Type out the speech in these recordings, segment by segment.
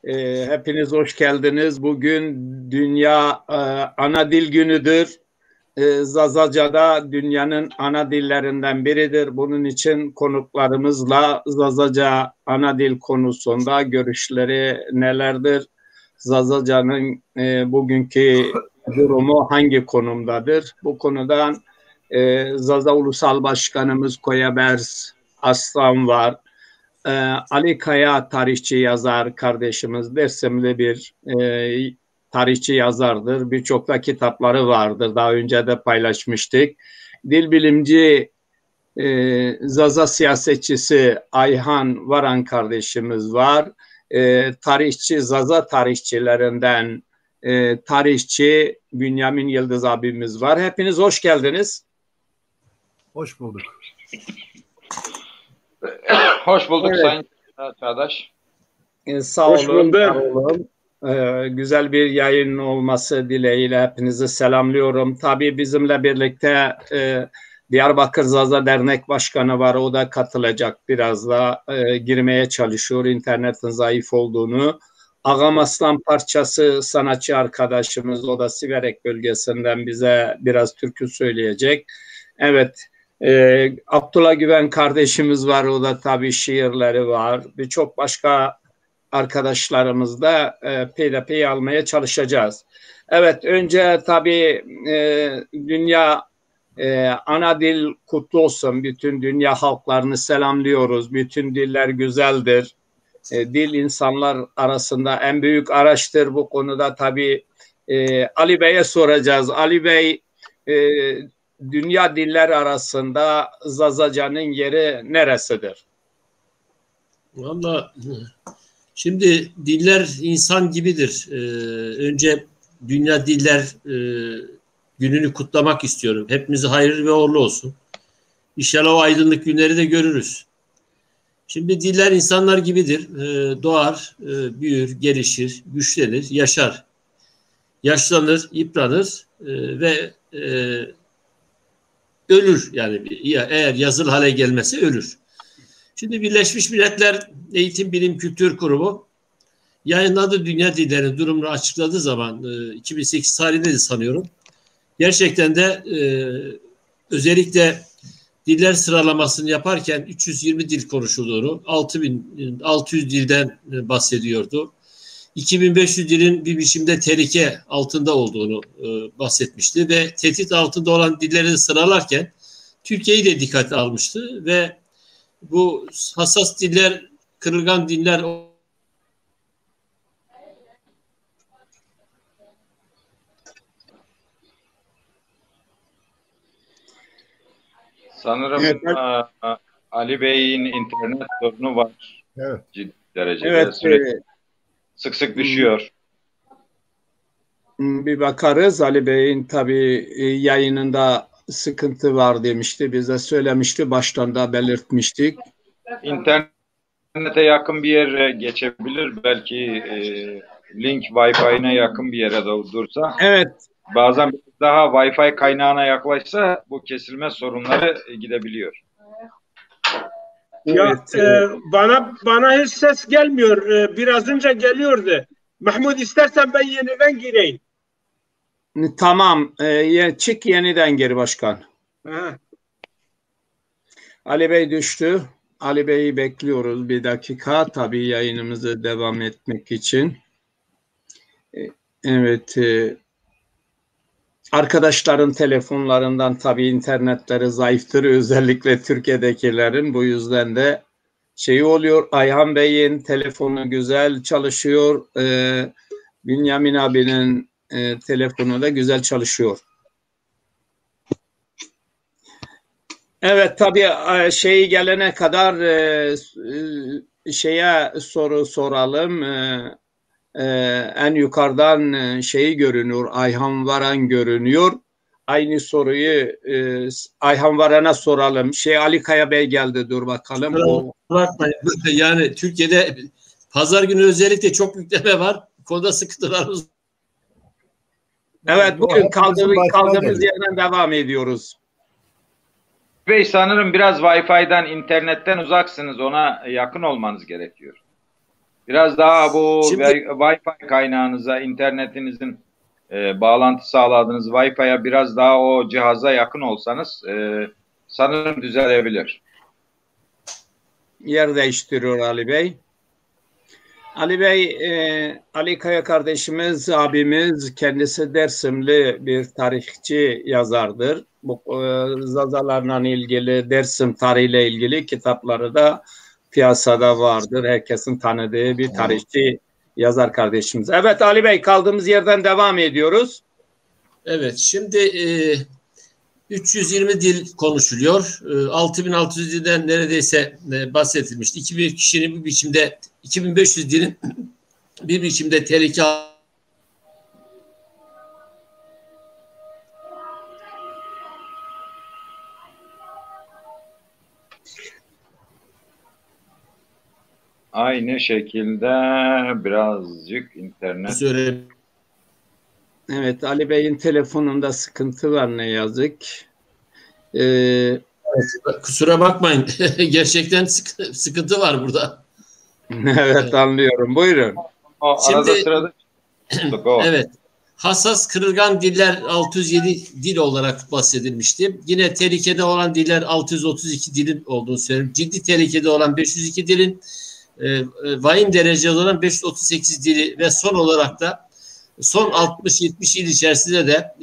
Hepiniz hoş geldiniz. Bugün Dünya Ana Dil Günüdür. Zazaca da dünyanın ana dillerinden biridir. Bunun için konuklarımızla Zazaca ana dil konusunda görüşleri nelerdir? Zazaca'nın bugünkü durumu hangi konumdadır? Bu konudan Zaza Ulusal Başkanımız Koyabers Aslan var. Ali Kaya tarihçi yazar kardeşimiz, Dersimli bir tarihçi yazardır. Birçok da kitapları vardır. Daha önce de paylaşmıştık. Dil bilimci Zaza siyasetçisi Ayhan Varan kardeşimiz var. Tarihçi, Zaza tarihçilerinden tarihçi Bünyamin Yıldız abimiz var. Hepiniz hoş geldiniz. Hoş bulduk. Hoş bulduk, evet. Sayın Çağdaş. Sağ olun. Hoş bulduk. Güzel bir yayın olması dileğiyle hepinizi selamlıyorum. Tabii bizimle birlikte Diyarbakır Zaza Dernek Başkanı var. O da katılacak. Biraz da girmeye çalışıyor. İnternetin zayıf olduğunu. Ağam Aslan parçası sanatçı arkadaşımız. O da Siverek bölgesinden bize biraz türkü söyleyecek. Evet. Abdullah Güven kardeşimiz var. O da tabii şiirleri var. Birçok başka arkadaşlarımız da peyderpey almaya çalışacağız. Evet, önce tabii dünya ana dil kutlu olsun. Bütün dünya halklarını selamlıyoruz. Bütün diller güzeldir. Dil insanlar arasında en büyük araçtır. Bu konuda tabii Ali Bey'e soracağız. Ali Bey, dünya diller arasında Zazaca'nın yeri neresidir? Vallahi şimdi diller insan gibidir. Önce Dünya Diller Günü'nü kutlamak istiyorum. Hepimize hayırlı ve uğurlu olsun. İnşallah o aydınlık günleri de görürüz. Şimdi diller insanlar gibidir. Doğar, büyür, gelişir, güçlenir, yaşar. Yaşlanır, yıpranır ve ölür. Yani eğer yazılı hale gelmesi ölür. Şimdi Birleşmiş Milletler Eğitim Bilim Kültür Kurumu yayınladığı dünya dillerinin durumunu açıkladığı zaman 2008 tarihinde de sanıyorum. Gerçekten de özellikle diller sıralamasını yaparken 320 dil konuşulduğunu, 6600 dilden bahsediyordu. 2500 dilin bir biçimde tehlike altında olduğunu bahsetmişti ve tehdit altında olan dilleri sıralarken Türkiye'yi de dikkate almıştı ve bu hassas diller, kırılgan diller sanırım evet. Ali Bey'in internet sorunu var. Evet. Ciddi derecede. Evet. Sık sık düşüyor. Bir bakarız. Ali Bey'in tabii yayınında sıkıntı var demişti. Bize söylemişti. Baştan da belirtmiştik. İnternete yakın bir yere geçebilir. Belki link Wi-Fi'ne yakın bir yere dursa. Evet. Bazen daha Wi-Fi kaynağına yaklaşsa bu kesilme sorunları gidebiliyor. Ya bana hiç ses gelmiyor. Biraz önce geliyordu. Mahmut, istersen ben yeniden gireyim. Tamam. Çık yeniden geri başkan. Ha. Ali Bey düştü. Ali Bey'i bekliyoruz bir dakika. Tabii yayınımızı devam etmek için. Evet. Arkadaşların telefonlarından tabii internetleri zayıftır. Özellikle Türkiye'dekilerin. Bu yüzden de şey oluyor. Ayhan Bey'in telefonu güzel çalışıyor. Bünyamin abinin telefonu da güzel çalışıyor. Evet, tabii şeyi gelene kadar soru soralım. En yukarıdan şeyi görünüyor. Ayhan Varan görünüyor. Aynı soruyu Ayhan Varan'a soralım. Ali Kaya Bey geldi. Dur bakalım. Yani Türkiye'de pazar günü özellikle çok yükleme var. Konuda sıkıntılarımız. Evet, bugün kaldığımız yerden devam ediyoruz. Bey, sanırım biraz Wi-Fi'den, internetten uzaksınız. Ona yakın olmanız gerekiyor. Biraz daha bu Şimdi, Wi-Fi kaynağınıza, internetinizin bağlantı sağladığınız Wi-Fi'ye biraz daha o cihaza yakın olsanız sanırım düzelebilir. Yer değiştiriyor Ali Bey. Ali Bey, Ali Kaya kardeşimiz, abimiz, kendisi Dersimli bir tarihçi yazardır. Bu Zazalarla ilgili, Dersim tarihiyle ilgili kitapları da piyasada vardır. Herkesin tanıdığı bir tarihçi yazar kardeşimiz. Evet Ali Bey, kaldığımız yerden devam ediyoruz. evet, şimdi 320 dil konuşuluyor. 6600 dilden neredeyse bahsedilmişti. 2000 kişinin bir biçimde 2500 dilin bir biçimde tehlike Aynı şekilde birazcık internet. söyle. Evet, Ali Bey'in telefonunda sıkıntı var ne yazık. Kusura bakmayın. Gerçekten sıkıntı var burada. Evet, anlıyorum. Buyurun. Arada sırada evet. Hassas kırılgan diller 607 dil olarak bahsedilmişti. Yine tehlikede olan diller 632 dilin olduğunu söylüyorum. Ciddi tehlikede olan 502 dilin, vahim derecede olan 538 dili ve son olarak da son 60-70 yıl içerisinde de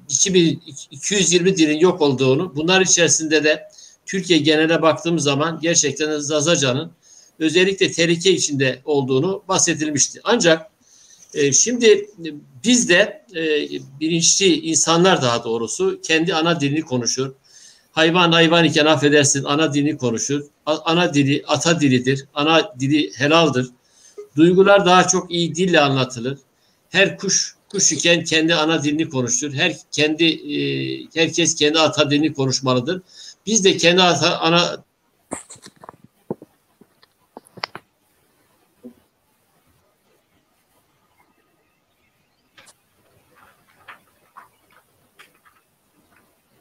2220 dilin yok olduğunu, bunlar içerisinde de Türkiye geneline baktığımız zaman gerçekten Zazacan'ın özellikle tehlike içinde olduğunu bahsedilmişti. Ancak şimdi biz de bilinçli insanlar daha doğrusu kendi ana dilini konuşur. Hayvan iken affedersin ana dilini konuşur. Ana dili ata dilidir. Ana dili helaldir. Duygular daha çok iyi dille anlatılır. Her kuş iken kendi ana dilini konuşur. Herkes kendi ata dilini konuşmalıdır. Biz de kendi ana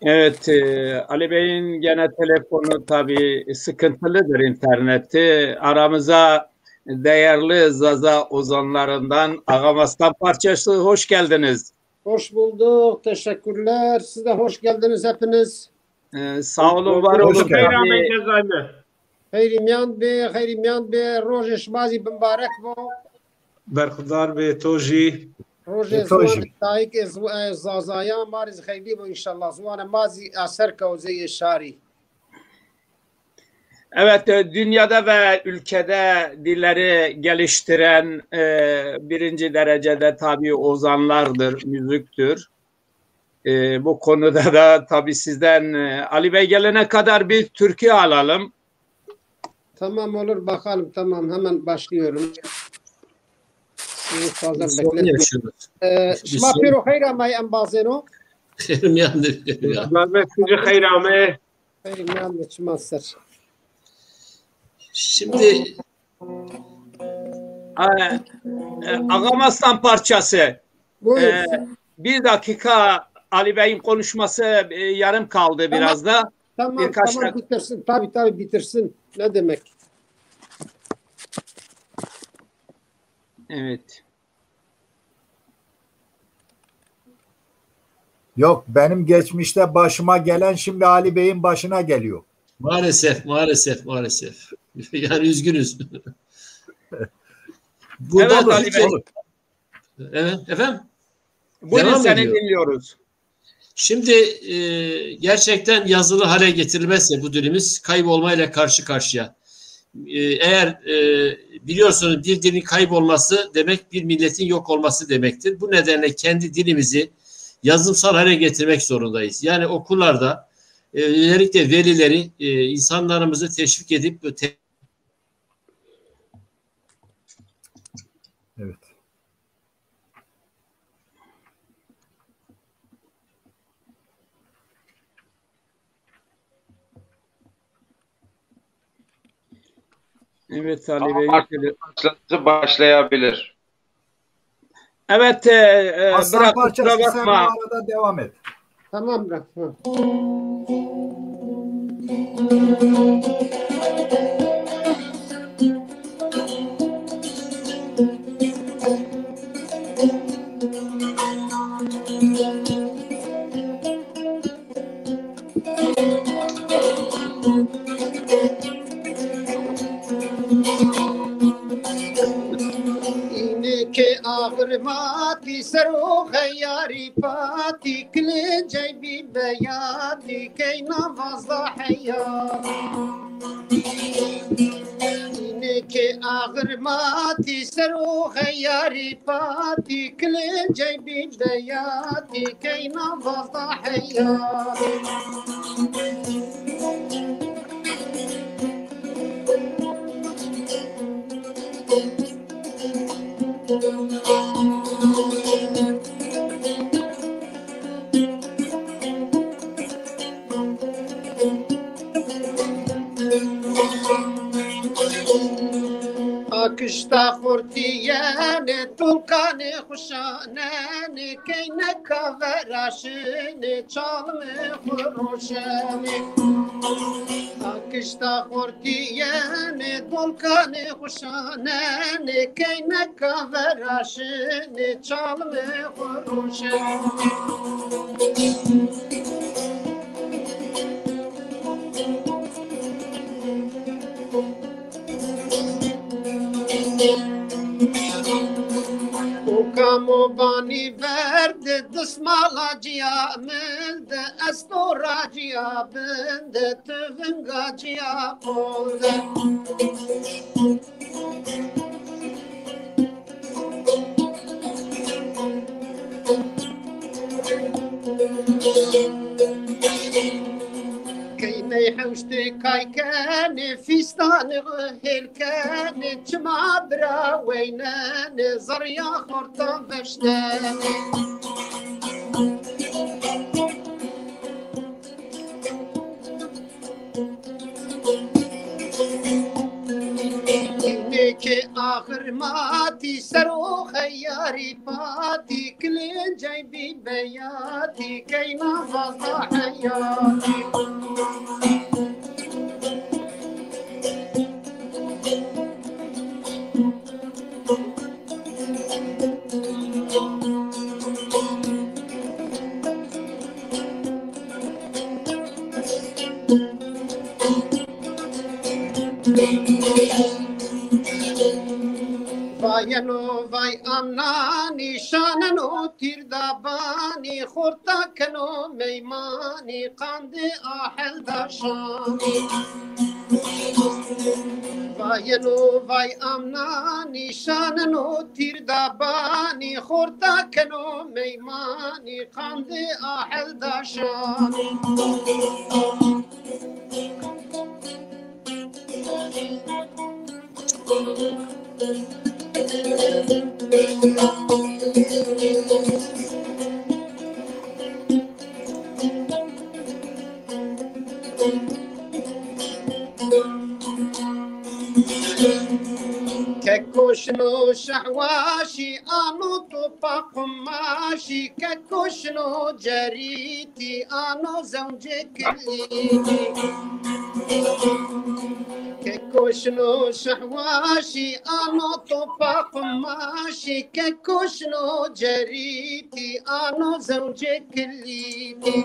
Evet, Ali Bey'in gene telefonu tabii sıkıntılıdır interneti. Aramıza değerli Zaza ozanlarından Ağamastan Parçası, hoş geldiniz. Hoş bulduk, teşekkürler. Siz de hoş geldiniz hepiniz. Sağ olun, var olun. Hayrimiyan be, roje şmazi mübarek bu. Berkudar be toji. Roje zuan taik zazaya mariz hayli bu inşallah. Zuan mazi aserka o zeyi şari. Evet, dünyada ve ülkede dilleri geliştiren birinci derecede tabii ozanlardır, müziktür. Bu konuda da tabii sizden Ali Bey gelene kadar bir türkü alalım. Tamam olur bakalım, tamam hemen başlıyorum. Fazla bekletmiyorum. Şma pero hayra may embazeno. Hayrimiyan Hayrimiyan çımazsır. Şimdi Ağamastan Parçası. Buyurun. Bir dakika Ali Bey'in konuşması yarım kaldı biraz da. Tamam, tamam bitirsin. Tabii bitirsin. Ne demek? Evet. Yok, benim geçmişte başıma gelen şimdi Ali Bey'in başına geliyor. maalesef. Yani üzgünüz. Burada evet Ali Bey. Evet efendim. Buyurun, seni dinliyoruz. Şimdi gerçekten yazılı hale getirilmezse bu dilimiz kaybolmayla karşı karşıya. Eğer biliyorsunuz bir dilin kaybolması demek bir milletin yok olması demektir. Bu nedenle kendi dilimizi yazımsal hale getirmek zorundayız. Yani okullarda özellikle velileri insanlarımızı teşvik edip evet. Evet Ali Bey. Başlayabilir. Evet, Aslan Parçası, bakma. sen bu arada devam et. Tamam bırak. آغرماتی سر و خیاری پاتی کلنجی بی بیاتی کی نوازا حیاتی اینه که آغرماتی سر و خیاری پاتی کلنجی بی بیاتی کی نوازا حیاتی Akışta xurtiyene tulkanı xuşane keyne kaveraşını çalmı xuruşane Akışta xurtiyene tulkanı xuşane keyne kaveraşını çalmı xuruşane Kamu bani verdi dısmalacıya mıldı estoracıya bindi tüvüngacıya oldu كيني حوشتي كايكان فيستان هلكان جمع برا وينان زريا خورتان بشتان كي آخر ماتي سرو خياري باتي كلين جايبي بياتي كينا فضا حياتي Vayano vay amnani şanano tirdabani khurtakano meymani qandi ahel daşani Vayano vay amnani şanano tirdabani khurtakano meymani qandi ahel daşani ككوشنو شحواشي انو طبق قماشي ككوشنو جريتي انو زوجك ككوشنو شحواشي انو طبق قماشي ككوشنو جريتي انو زوجك الليلي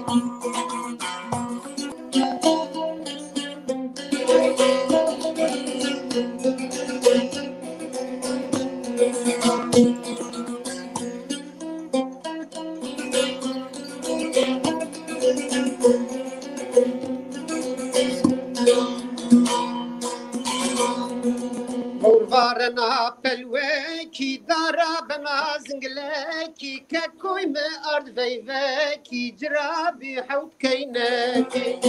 Varna pelweki darabna zingileki kekoy me ardveyveki crabi hawt kayneki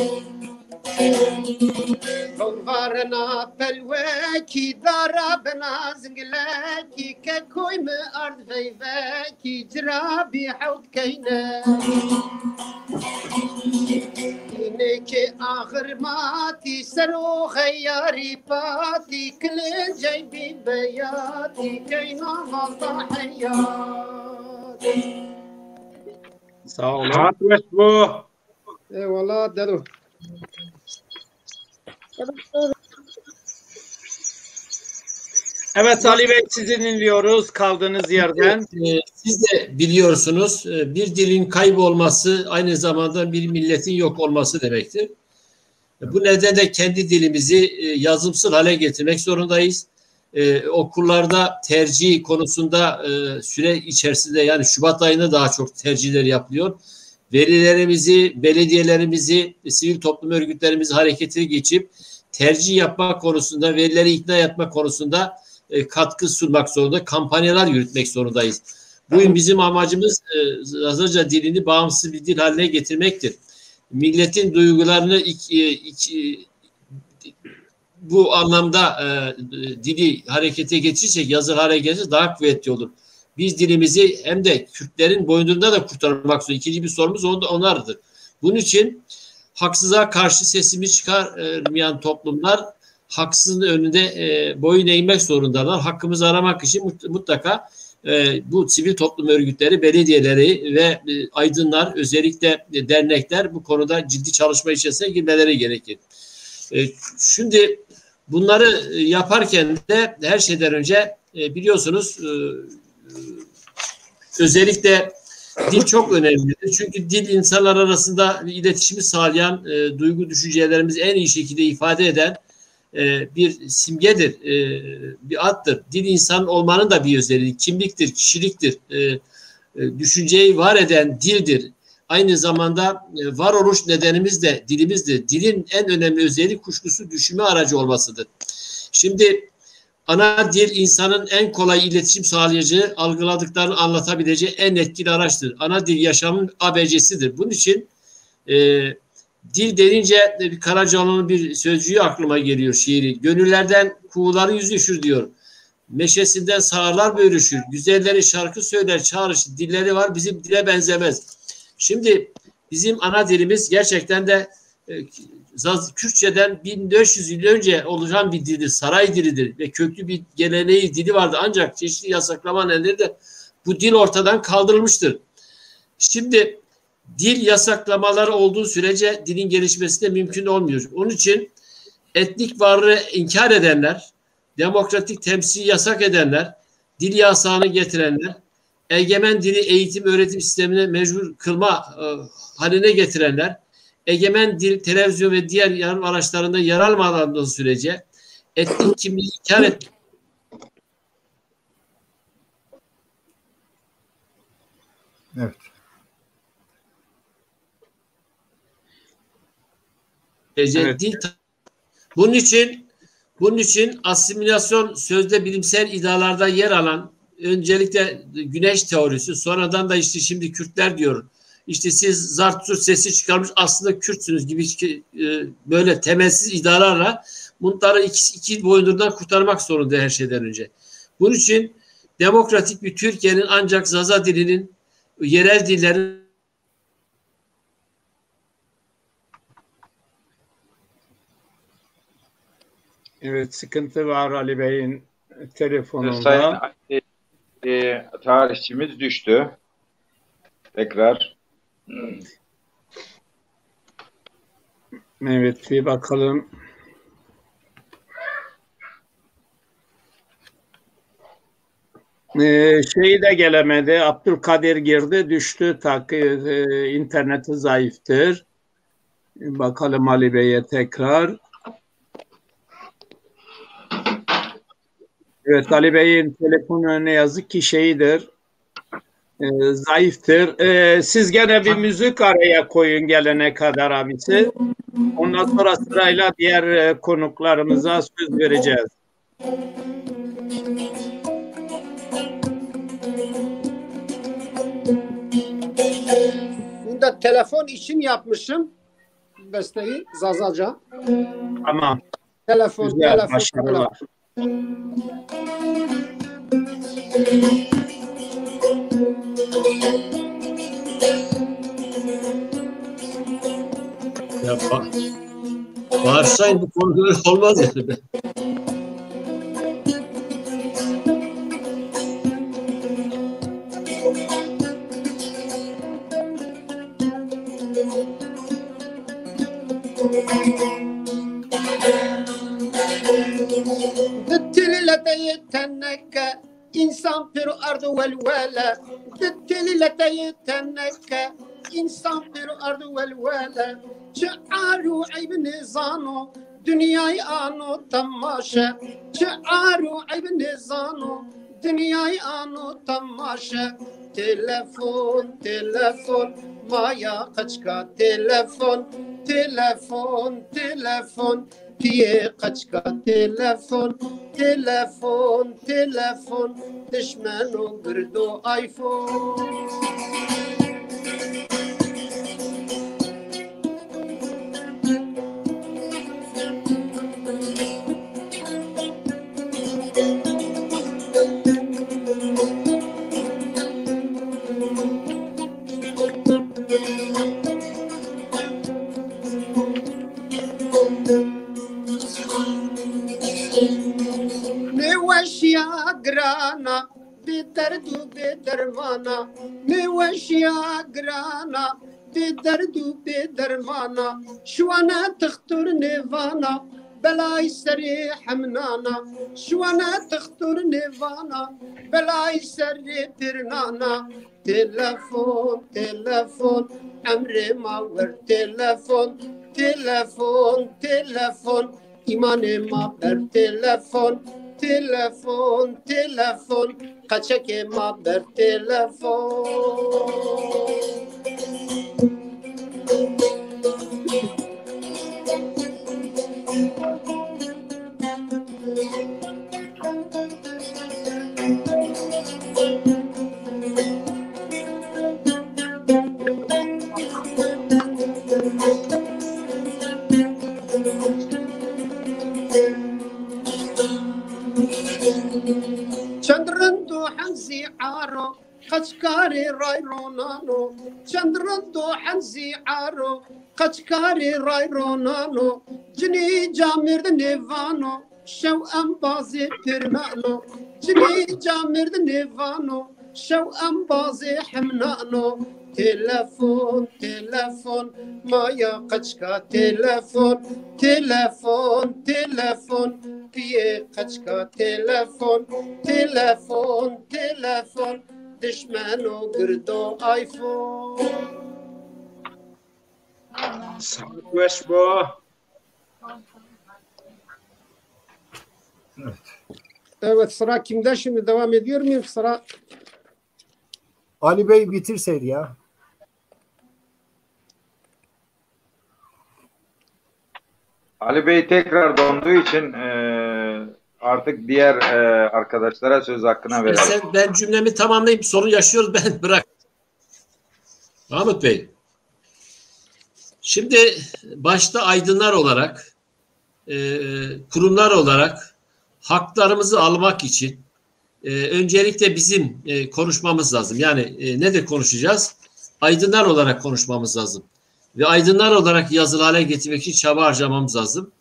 Varna pelweki darabna zingileki kekoy me ardveyveki crabi hawt kayneki İneki ahır mati sero khayari pati klen jaybi beyati kayna valda hayati Sağ olun. Eyvallah dedo. Evet Ali Bey sizi dinliyoruz kaldığınız yerden. Siz de biliyorsunuz bir dilin kaybolması aynı zamanda bir milletin yok olması demektir. Bu nedenle kendi dilimizi yazımsal hale getirmek zorundayız. okullarda tercih konusunda süre içerisinde yani Şubat ayında daha çok tercihler yapılıyor. Velilerimizi, belediyelerimizi, sivil toplum örgütlerimizi harekete geçip tercih yapmak konusunda, velileri ikna etmek konusunda katkı sunmak zorunda, kampanyalar yürütmek zorundayız. Bugün bizim amacımız Zazaca dilini bağımsız bir dil haline getirmektir. Milletin duygularını bu anlamda dili harekete geçirsek, yazılı harekete geçirsek daha kuvvetli olur. Biz dilimizi hem de Kürtlerin boynunda da kurtarmak zorunda. İkinci bir sorumuz onlardır. Bunun için haksıza karşı sesimi çıkarmayan toplumlar haksızlığın önünde boyun eğmek zorundalar. Hakkımızı aramak için mutlaka bu sivil toplum örgütleri, belediyeleri ve aydınlar, özellikle dernekler bu konuda ciddi çalışma içerisine girmeleri gerekir. Şimdi bunları yaparken de her şeyden önce biliyorsunuz özellikle dil çok önemlidir. Çünkü dil insanlar arasında iletişimi sağlayan, duygu düşüncelerimizi en iyi şekilde ifade eden bir simgedir, bir addır. Dil insan olmanın da bir özelliği, kimliktir, kişiliktir. Düşünceyi var eden dildir. Aynı zamanda varoluş nedenimiz de dilimizdir. Dilin en önemli özelliği kuşkusuz düşünme aracı olmasıdır. Şimdi ana dil insanın en kolay iletişim sağlayacağı, algıladıklarını anlatabileceği en etkili araçtır. Ana dil yaşamın ABC'sidir. Bunun için dil denince Karacaoğlan'ın bir sözcüğü aklıma geliyor, şiiri. Gönüllerden kuğuları yüz düşür diyor. Meşesinden sağırlar bölüşür. Güzelleri şarkı söyler, çağrışır. Dilleri var, bizim dile benzemez. Şimdi bizim ana dilimiz gerçekten de Kürtçeden 1400 yıl önce oluşan bir dildir. Saray dilidir ve köklü bir geleneği, dili vardı. Ancak çeşitli yasaklama nedeniyle bu dil ortadan kaldırılmıştır. Şimdi dil yasaklamaları olduğu sürece dilin gelişmesi de mümkün olmuyor. Onun için etnik varlığı inkar edenler, demokratik temsili yasak edenler, dil yasağını getirenler, egemen dili eğitim öğretim sistemine mecbur kılma haline getirenler, egemen dil televizyon ve diğer yardım araçlarında yer almadığı sürece etnik kimliği inkar et. Evet. Evet. Dil, bunun için asimilasyon sözde bilimsel iddialarda yer alan öncelikle güneş teorisi, sonradan da işte şimdi Kürtler diyor. İşte siz Zartürk sesi çıkarmış aslında Kürtsünüz gibi böyle temelsiz iddialarla bunları iki boyundan kurtarmak zorunda her şeyden önce. Bunun için demokratik bir Türkiye'nin ancak Zaza dilinin, yerel dillerin Evet, sıkıntı var Ali Bey'in telefonunda. Sayın tarihçimiz düştü. Tekrar. Evet, bir bakalım. Şeyi de gelemedi. Abdülkadir girdi, düştü. İnterneti zayıftır. Bakalım Ali Bey'e tekrar. Evet, Ali Bey'in telefonu ne yazık ki şeyidir. Zayıftır. Siz gene bir müzik araya koyun gelene kadar abisi. Ondan sonra sırayla diğer konuklarımıza söz vereceğiz. Bunda telefon için yapmışım besteyi Zazaca. Tamam. Telefon. Başarılar. Ya bağırsayın bu konuda olmaz yani. İnsan bir ardı vel vela Dilleteye tenneke İnsan bir ardı vel vela Ça'aru ayb nizano dünyayı anu tamaşa çaru ibn zanu dünyayı anu tamaşa telefon telefon maya kaçka telefon telefon telefon piye kaçka telefon telefon telefon düşmanu girdo iPhone ميوشيا قرانا بدرد بدرمانا ميوشيا قرانا بدرد بدرمانا شوانا تختار نيفانا بلاي سريح منانا شوانا تختار نيفانا بلاي سريح ترنانا تلفون تلفون عمري ما ور تلفون تلفون تلفون إيماني ما بر تلفون تلفون تلفون قچك ما بر تلفون چندرندو حنزي عارو قچکاری رای رونانو چندرندو حنزي عارو قچکاری رای رونانو جنی جامرد نیوانو شو ام بازی ترنانو جنی جامرد نیوانو شو ام بازی حمنانو تلفون تلفون مایا قچکا تلفون تلفون تلفون پیه قچکا تلفون تلفون تلفون دشمنو گردو آیفون Sağlıkmış bu. Evet sıra kimde şimdi devam ediyor muyum sıra? Ali Bey bitirseydi ya. Ali Bey tekrar donduğu için artık diğer arkadaşlara söz hakkına verelim. Ben cümlemi tamamlayayım. Sorun yaşıyoruz. Ben bırak. Mahmut Bey. Şimdi başta aydınlar olarak kurumlar olarak haklarımızı almak için öncelikle bizim konuşmamız lazım. Yani ne de konuşacağız? Aydınlar olarak konuşmamız lazım. Ve aydınlar olarak yazılı hale getirmek için çaba harcamamız lazım.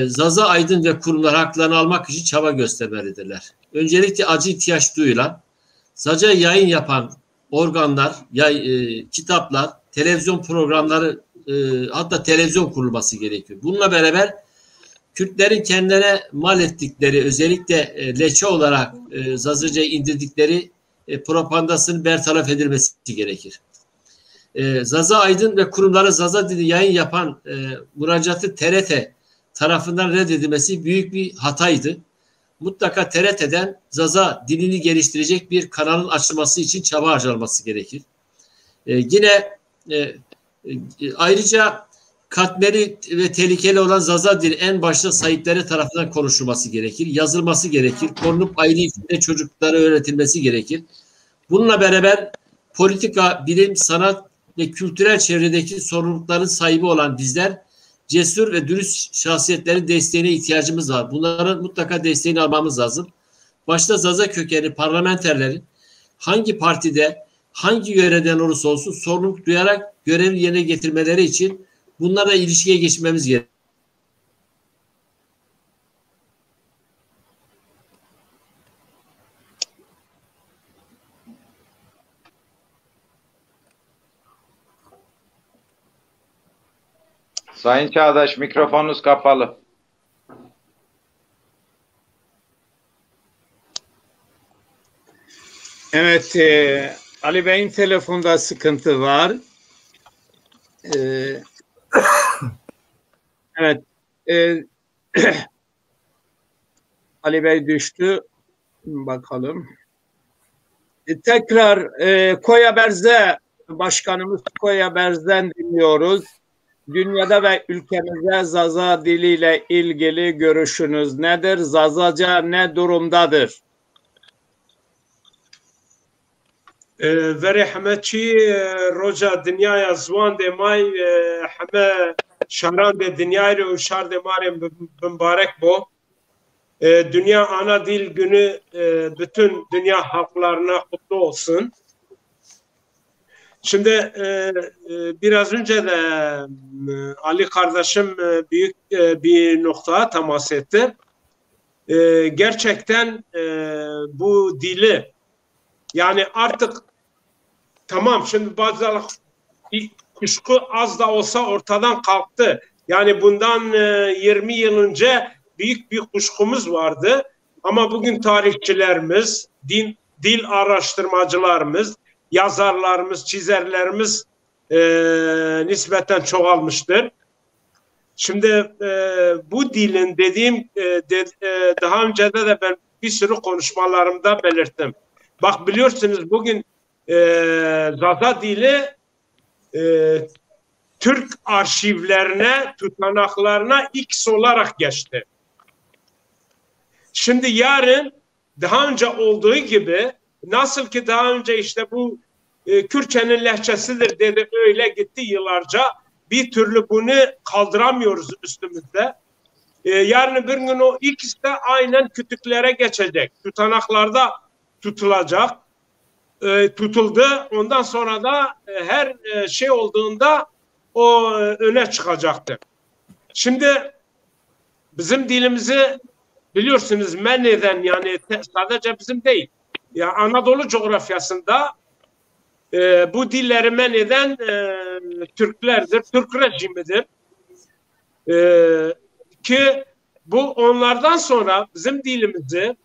Zaza aydın ve kurumlar haklarını almak için çaba göstermelidirler. Öncelikle acı ihtiyaç duyulan, Zaza yayın yapan organlar, kitaplar, televizyon programları, hatta televizyon kurulması gerekiyor. Bununla beraber Kürtlerin kendilerine mal ettikleri, özellikle leçe olarak Zazaca'ya indirdikleri propagandasının bertaraf edilmesi gerekir. Zaza Aydın ve kurumları Zaza dili yayın yapan müracaatı TRT tarafından reddedilmesi büyük bir hataydı. Mutlaka TRT'den Zaza dilini geliştirecek bir kanalın açılması için çaba harcanması gerekir. Yine ayrıca katmeri ve tehlikeli olan Zaza dili en başta sahipleri tarafından konuşulması gerekir. Yazılması gerekir. Korunup ayrı içinde çocuklara öğretilmesi gerekir. Bununla beraber politika, bilim, sanat ve kültürel çevredeki sorumlulukların sahibi olan bizler cesur ve dürüst şahsiyetlerin desteğine ihtiyacımız var. Bunların mutlaka desteğini almamız lazım. Başta Zaza kökenli parlamenterlerin hangi partide, hangi yöreden olursa olsun sorumluluk duyarak görevi yerine getirmeleri için bunlarla ilişkiye geçmemiz gerekiyor. Sayın Çağdaş, mikrofonunuz kapalı. Evet, Ali Bey'in telefonda sıkıntı var. Evet, Ali Bey düştü. Bakalım. Tekrar Koya Berze Başkanımız Koya Berz'den dinliyoruz. Dünyada ve ülkemizde Zaza diliyle ilgili görüşünüz nedir? Zazaca ne durumdadır? Veri hemçi roja dünyaya zvan de may heme şaran de dünyayı o şar de mare mübarek bu. Dünya ana dil günü bütün dünya halklarına kutlu olsun. Şimdi biraz önce de Ali kardeşim büyük bir noktaya temas etti. Gerçekten bu dili yani artık tamam şimdi bazı kuşku az da olsa ortadan kalktı. Yani bundan 20 yıl önce büyük bir kuşkumuz vardı. Ama bugün tarihçilerimiz, dil araştırmacılarımız, yazarlarımız, çizerlerimiz nispeten çoğalmıştır. Şimdi bu dilin dediğim daha önce de ben bir sürü konuşmalarımda belirttim. Bak biliyorsunuz bugün Zaza dili Türk arşivlerine, tutanaklarına X olarak geçti. Şimdi yarın daha önce olduğu gibi nasıl ki daha önce işte bu Kürtçenin lehçesidir dedi öyle gitti yıllarca bir türlü bunu kaldıramıyoruz üstümüzde. Yarın bir gün o ikisi de aynen kütüklere geçecek. Tutanaklarda tutulacak. Tutuldu. Ondan sonra da her şey olduğunda o öne çıkacaktır. Şimdi bizim dilimizi biliyorsunuz men eden yani sadece bizim değil. Ya Anadolu coğrafyasında bu dilleri men eden Türklerdir. Türk rejimidir. Ki bu onlardan sonra bizim dilimizi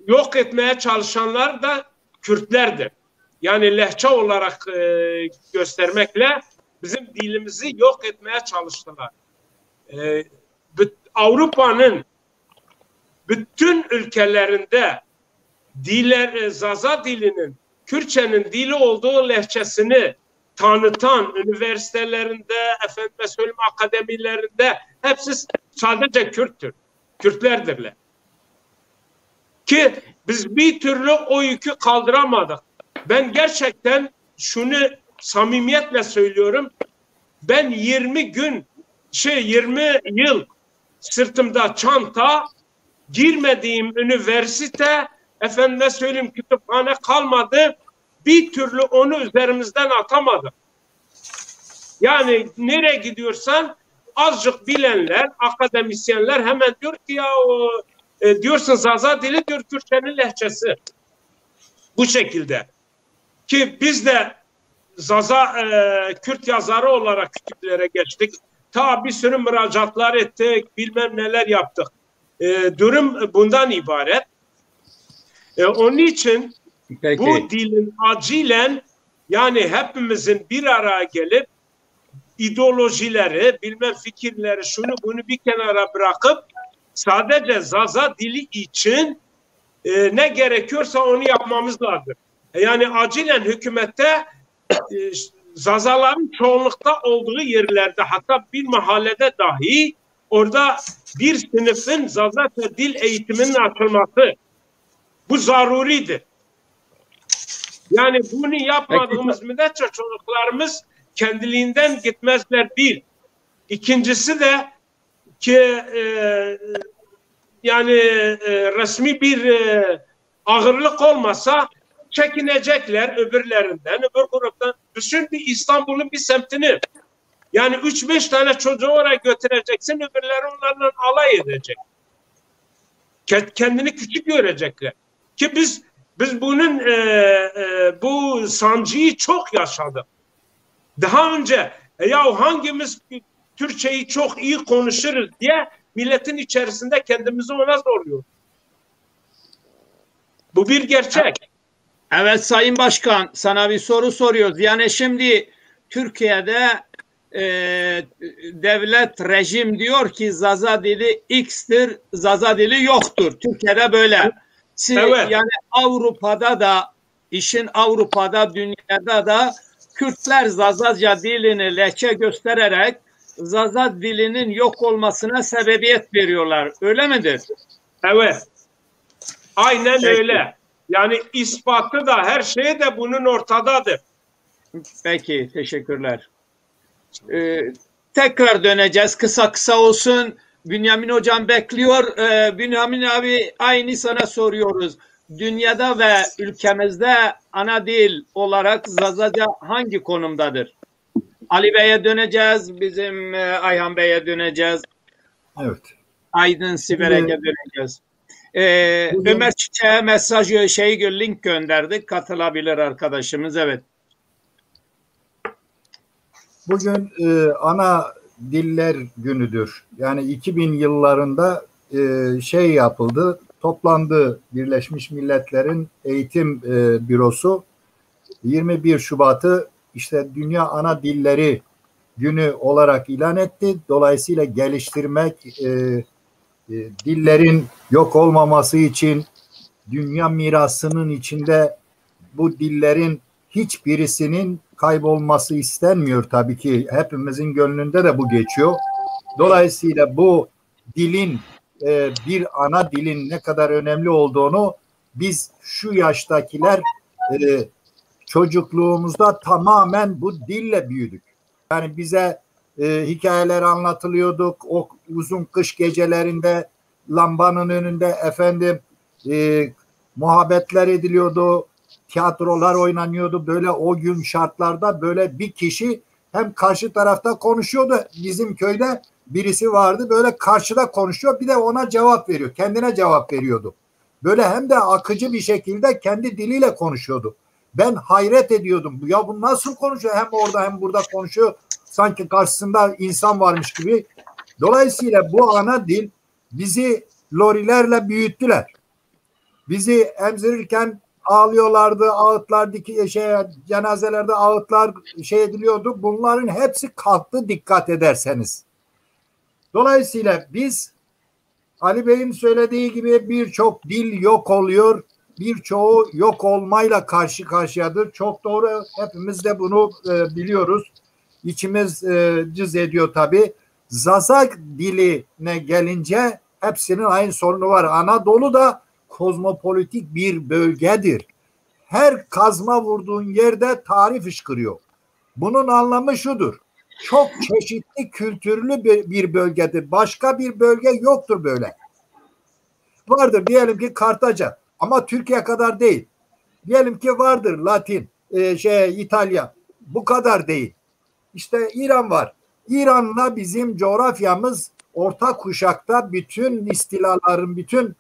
yok etmeye çalışanlar da Kürtlerdir. Yani lehçe olarak göstermekle bizim dilimizi yok etmeye çalıştılar. Avrupa'nın bütün ülkelerinde Zaza dilinin Kürtçenin dili olduğu lehçesini tanıtan üniversitelerinde, efendime söyleyeyim akademilerinde hepsi sadece Kürttür. Kürtlerdirler. Ki biz bir türlü o yükü kaldıramadık. Ben gerçekten şunu samimiyetle söylüyorum. Ben 20 yıl sırtımda çanta, girmediğim üniversite, efendime söyleyeyim kütüphane kalmadı. Bir türlü onu üzerimizden atamadık. Yani nereye gidiyorsan azıcık bilenler, akademisyenler hemen diyor ki ya o diyorsun Zaza dili diyor Kürtçenin lehçesi. Bu şekilde. Ki biz de Zaza Kürt yazarı olarak kütüklere geçtik. Ta bir sürü müracaatlar ettik, bilmem neler yaptık. Durum bundan ibaret. Onun için peki, bu dilin acilen yani hepimizin bir araya gelip ideolojileri, bilmem fikirleri, şunu bunu bir kenara bırakıp sadece Zaza dili için ne gerekiyorsa onu yapmamız lazım. Yani acilen hükümette Zazaların çoğunlukta olduğu yerlerde hatta bir mahallede dahi orada bir sınıfın Zaza dil eğitiminin açılması bu zaruridir. Yani bunu yapmadığımız müddetçe çocuklarımız kendiliğinden gitmezler bir. İkincisi de ki yani resmi bir ağırlık olmasa çekinecekler öbürlerinden, öbür gruptan. Düşün bir İstanbul'un bir semtini. Yani 3-5 tane çocuğu oraya götüreceksin, öbürleri onlarla alay edecek. Kendini küçük görecekler. Ki biz bunun bu sancıyı çok yaşadık. Daha önce ya hangimiz Türkçeyi çok iyi konuşuruz diye milletin içerisinde kendimizi ona zorluyoruz. Bu bir gerçek. Evet Sayın Başkan, sana bir soru soruyoruz. Yani şimdi Türkiye'de devlet, rejim diyor ki Zaza dili X'tir, Zaza dili yoktur. Türkiye'de böyle. Evet. Yani Avrupa'da da, işin Avrupa'da, dünyada da Kürtler Zazaca dilini leke göstererek Zaza dilinin yok olmasına sebebiyet veriyorlar. Öyle midir? Evet. Aynen Peki. öyle. Yani ispatı da her şey de bunun ortadadır. Peki, teşekkürler. Tekrar döneceğiz. Kısa kısa olsun. Bünyamin Hocam bekliyor. Bünyamin abi, aynı sana soruyoruz. Dünyada ve ülkemizde ana dil olarak Zazaca hangi konumdadır? Ali Bey'e döneceğiz. Bizim Ayhan Bey'e döneceğiz. Evet. Aydın Siverek'e döneceğiz. Ömer Çiçek'e mesajı, link gönderdik. Katılabilir arkadaşımız. Evet. Bugün ana diller günüdür. Yani 2000 yıllarında yapıldı. Toplandı Birleşmiş Milletler'in Eğitim Bürosu. 21 Şubat'ı işte Dünya Ana Dilleri Günü olarak ilan etti. Dolayısıyla geliştirmek, dillerin yok olmaması için dünya mirasının içinde bu dillerin hiçbirisinin kaybolması istenmiyor tabii ki. Hepimizin gönlünde de bu geçiyor. Dolayısıyla bu dilin, bir ana dilin ne kadar önemli olduğunu biz şu yaştakiler çocukluğumuzda tamamen bu dille büyüdük. Yani bize hikayeler anlatılıyorduk. O uzun kış gecelerinde lambanın önünde muhabbetler ediliyordu. Tiyatrolar oynanıyordu. Böyle o gün şartlarda böyle bir kişi hem karşı tarafta konuşuyordu. Bizim köyde birisi vardı, böyle karşıda konuşuyor, bir de ona cevap veriyor. Kendine cevap veriyordu. Böyle hem de akıcı bir şekilde kendi diliyle konuşuyordu. Ben hayret ediyordum. Ya bu nasıl konuşuyor? Hem orada hem burada konuşuyor. Sanki karşısında insan varmış gibi. Dolayısıyla bu ana dil bizi lorilerle büyüttüler. Bizi emzirirken ağlıyorlardı, ağıtlar cenazelerde ağıtlar ediliyordu. Bunların hepsi kalktı, dikkat ederseniz. Dolayısıyla biz Ali Bey'in söylediği gibi birçok dil yok oluyor. Birçoğu yok olmayla karşı karşıyadır. Çok doğru. Hepimiz de bunu biliyoruz. İçimiz cız ediyor tabii. Zaza diline gelince hepsinin aynı sorunu var. Anadolu da kozmopolitik bir bölgedir. Her kazma vurduğun yerde tarih fışkırıyor. Bunun anlamı şudur: çok çeşitli kültürlü bir bölgedir. Başka bir bölge yoktur böyle. Vardır diyelim ki Kartaca, ama Türkiye kadar değil. Diyelim ki vardır Latin, İtalya, bu kadar değil. İşte İran var. İran'la bizim coğrafyamız orta kuşakta bütün istilaların, bütün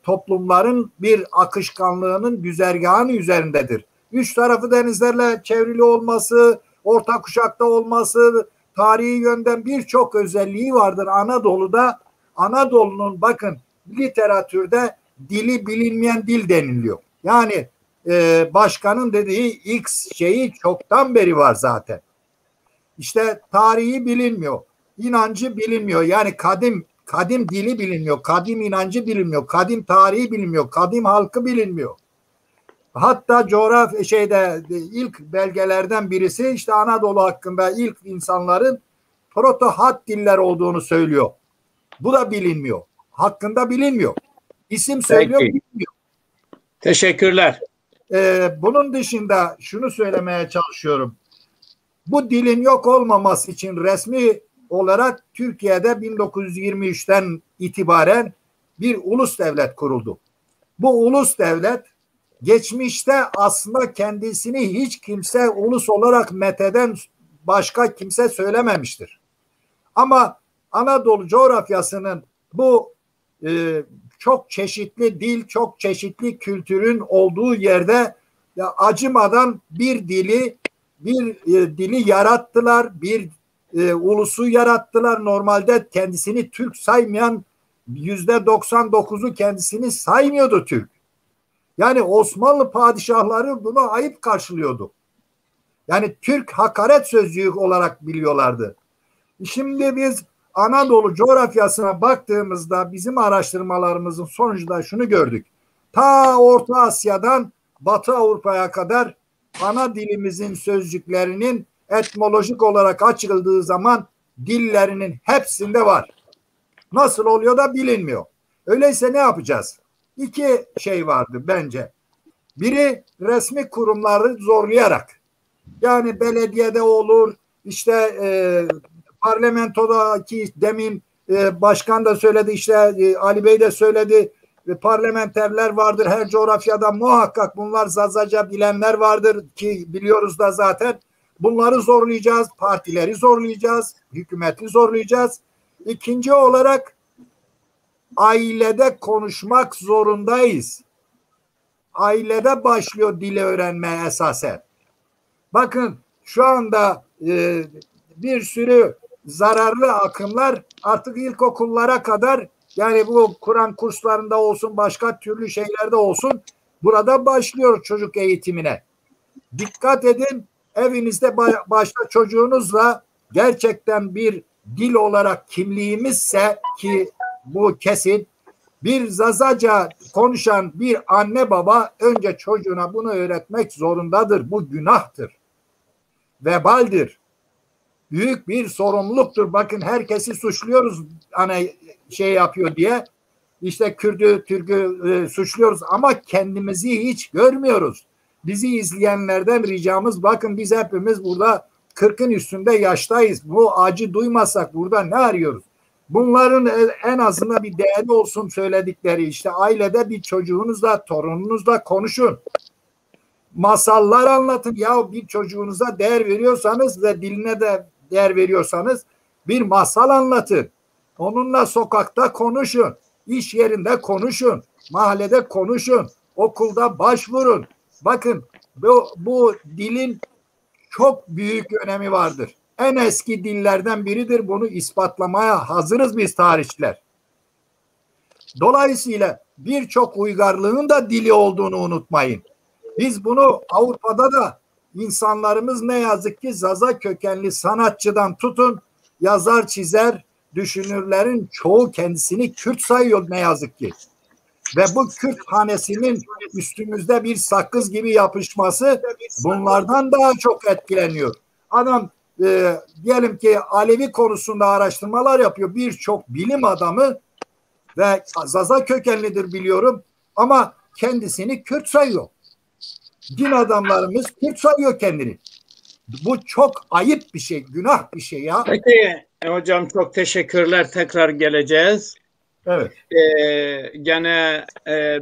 toplumların bir akışkanlığının güzergahının üzerindedir. Üç tarafı denizlerle çevrili olması, orta kuşakta olması, tarihi yönden birçok özelliği vardır Anadolu'da. Anadolu'nun bakın literatürde dili bilinmeyen dil deniliyor. Yani başkanın dediği X şeyi çoktan beri var zaten. İşte tarihi bilinmiyor, inancı bilinmiyor. Yani kadim dili bilinmiyor, kadim inancı bilinmiyor, kadim tarihi bilinmiyor, kadim halkı bilinmiyor. Hatta ilk belgelerden birisi işte Anadolu hakkında ilk insanların proto-hat diller olduğunu söylüyor. Bu da bilinmiyor. Hakkında bilinmiyor. İsim söylüyor, bilinmiyor. Teşekkürler. Bunun dışında şunu söylemeye çalışıyorum. Bu dilin yok olmaması için resmi olarak Türkiye'de 1923'ten itibaren bir ulus devlet kuruldu. Bu ulus devlet geçmişte aslında kendisini hiç kimse ulus olarak metheden başka kimse söylememiştir. Ama Anadolu coğrafyasının bu çok çeşitli dil, çok çeşitli kültürün olduğu yerde acımadan bir dili yarattılar, bir ulusu yarattılar. Normalde kendisini Türk saymayan %99'u kendisini saymıyordu Türk. Yani Osmanlı padişahları bunu ayıp karşılıyordu. Yani Türk hakaret sözcüğü olarak biliyorlardı. Şimdi biz Anadolu coğrafyasına baktığımızda bizim araştırmalarımızın sonucunda şunu gördük. Ta Orta Asya'dan Batı Avrupa'ya kadar ana dilimizin sözcüklerinin etimolojik olarak açıldığı zaman dillerinin hepsinde var. Nasıl oluyor da bilinmiyor. Öyleyse ne yapacağız? İki şey vardı bence. Biri resmi kurumları zorlayarak. Yani belediyede olur, işte parlamentodaki demin başkan da söyledi, işte Ali Bey de söyledi, parlamenterler vardır her coğrafyada, muhakkak bunlar Zazaca bilenler vardır ki biliyoruz da zaten. Bunları zorlayacağız, partileri zorlayacağız, hükümeti zorlayacağız. İkinci olarak ailede konuşmak zorundayız. Ailede başlıyor dili öğrenmeye esasen. Bakın şu anda bir sürü zararlı akımlar artık ilkokullara kadar, yani bu Kur'an kurslarında olsun, başka türlü şeylerde olsun, burada başlıyor çocuk eğitimine. Dikkat edin, evinizde başta çocuğunuzla gerçekten bir dil olarak kimliğimizse, ki bu kesin, bir Zazaca konuşan bir anne baba önce çocuğuna bunu öğretmek zorundadır. Bu günahtır. Vebaldir. Büyük bir sorumluluktur. Bakın herkesi suçluyoruz hani şey yapıyor diye. İşte Kürdü, Türk'ü suçluyoruz ama kendimizi hiç görmüyoruz. Bizi izleyenlerden ricamız, bakın biz hepimiz burada 40'ın üstünde yaştayız. Bu acı duymasak burada ne arıyoruz? Bunların en azından bir değeri olsun söyledikleri. İşte ailede bir çocuğunuzla, torununuzla konuşun. Masallar anlatın. Ya bir çocuğunuza değer veriyorsanız ve diline de değer veriyorsanız bir masal anlatın. Onunla sokakta konuşun. İş yerinde konuşun. Mahallede konuşun. Okulda başvurun. Bakın bu dilin çok büyük önemi vardır. En eski dillerden biridir. Bunu ispatlamaya hazırız biz tarihçiler. Dolayısıyla birçok uygarlığın da dili olduğunu unutmayın. Biz bunu Avrupa'da da insanlarımız ne yazık ki Zaza kökenli sanatçıdan tutun, yazar, çizer, düşünürlerin çoğu kendisini Kürt sayıyor ne yazık ki. Ve bu Kürt hanesinin üstümüzde bir sakız gibi yapışması bunlardan daha çok etkileniyor. Adam diyelim ki Alevi konusunda araştırmalar yapıyor. Birçok bilim adamı ve Zaza kökenlidir biliyorum ama kendisini Kürt sayıyor. Din adamlarımız Kürt sayıyor kendini. Bu çok ayıp bir şey, günah bir şey ya. Peki hocam, çok teşekkürler. Tekrar geleceğiz. Evet. Gene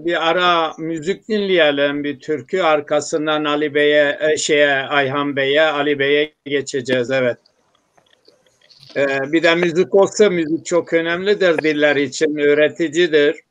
bir ara müzik dinleyelim, bir türkü, arkasından Ali Bey'e, Ayhan Bey'e, Ali Bey'e geçeceğiz. Evet. Bir de müzik olsa, müzik çok önemlidir diller için, öğreticidir.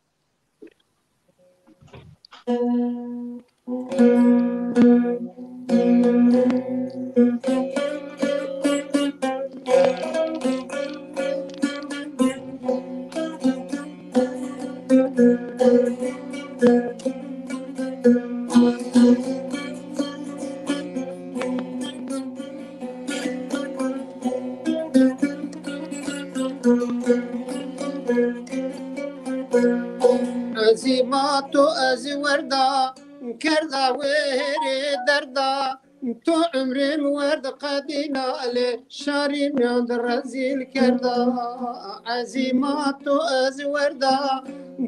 عزيماتو أزوردا كردا ويري دردا تو عمري الورد قدينا علي شاري من الرزيل كردا عزيماتو أزوردا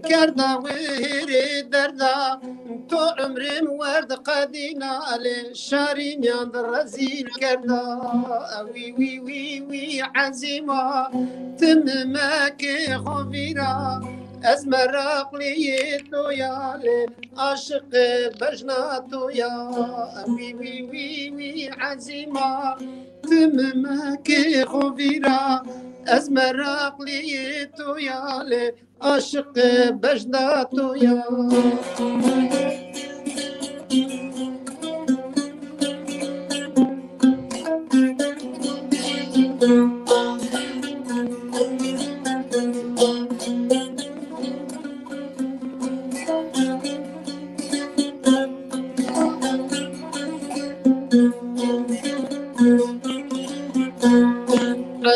كردا ويري دردا تو عمري الورد قدينا علي شاري من الرزيل كردا وي وي وي وي عزيمة تممك خبيرا از مراقلیتو یا عاشق بجناتو یا وی وی وی وی عزیما تممك خویرا از مراقلیتو یا عاشق بجناتو یا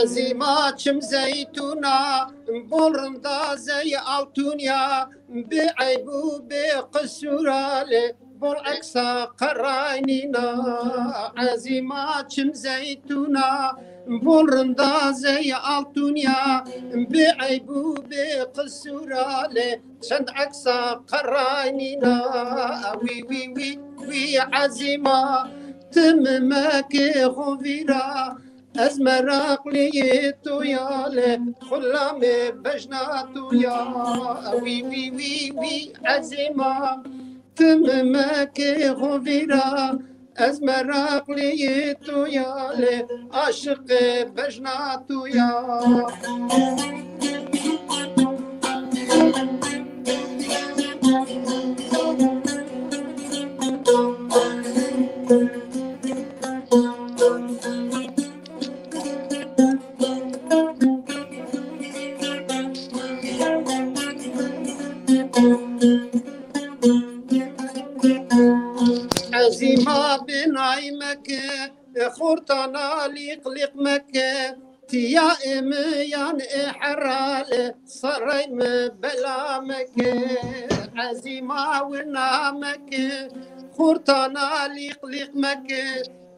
عزيماتشم زيتونا برندا زي التونيا بعيبو بقصورة بالعكس قراينينا عزيماتشم زيتونا برندا زي التونيا بعيبو بقصورة شند عكس قراينينا وي وي وي وي عزيمة تممك غفيرا أزمرق ليتو يا لي خلام بجناتو يا وي وي وي وي عزيمة تممك غفيرا أزمرق ليتو يا لي عاشق بجناتو يا عزيمة بنعيمك خورتنا ليق مكة تيائم يان حرال صريم بلامك عزيمة ونامك خورتنا ليق مكة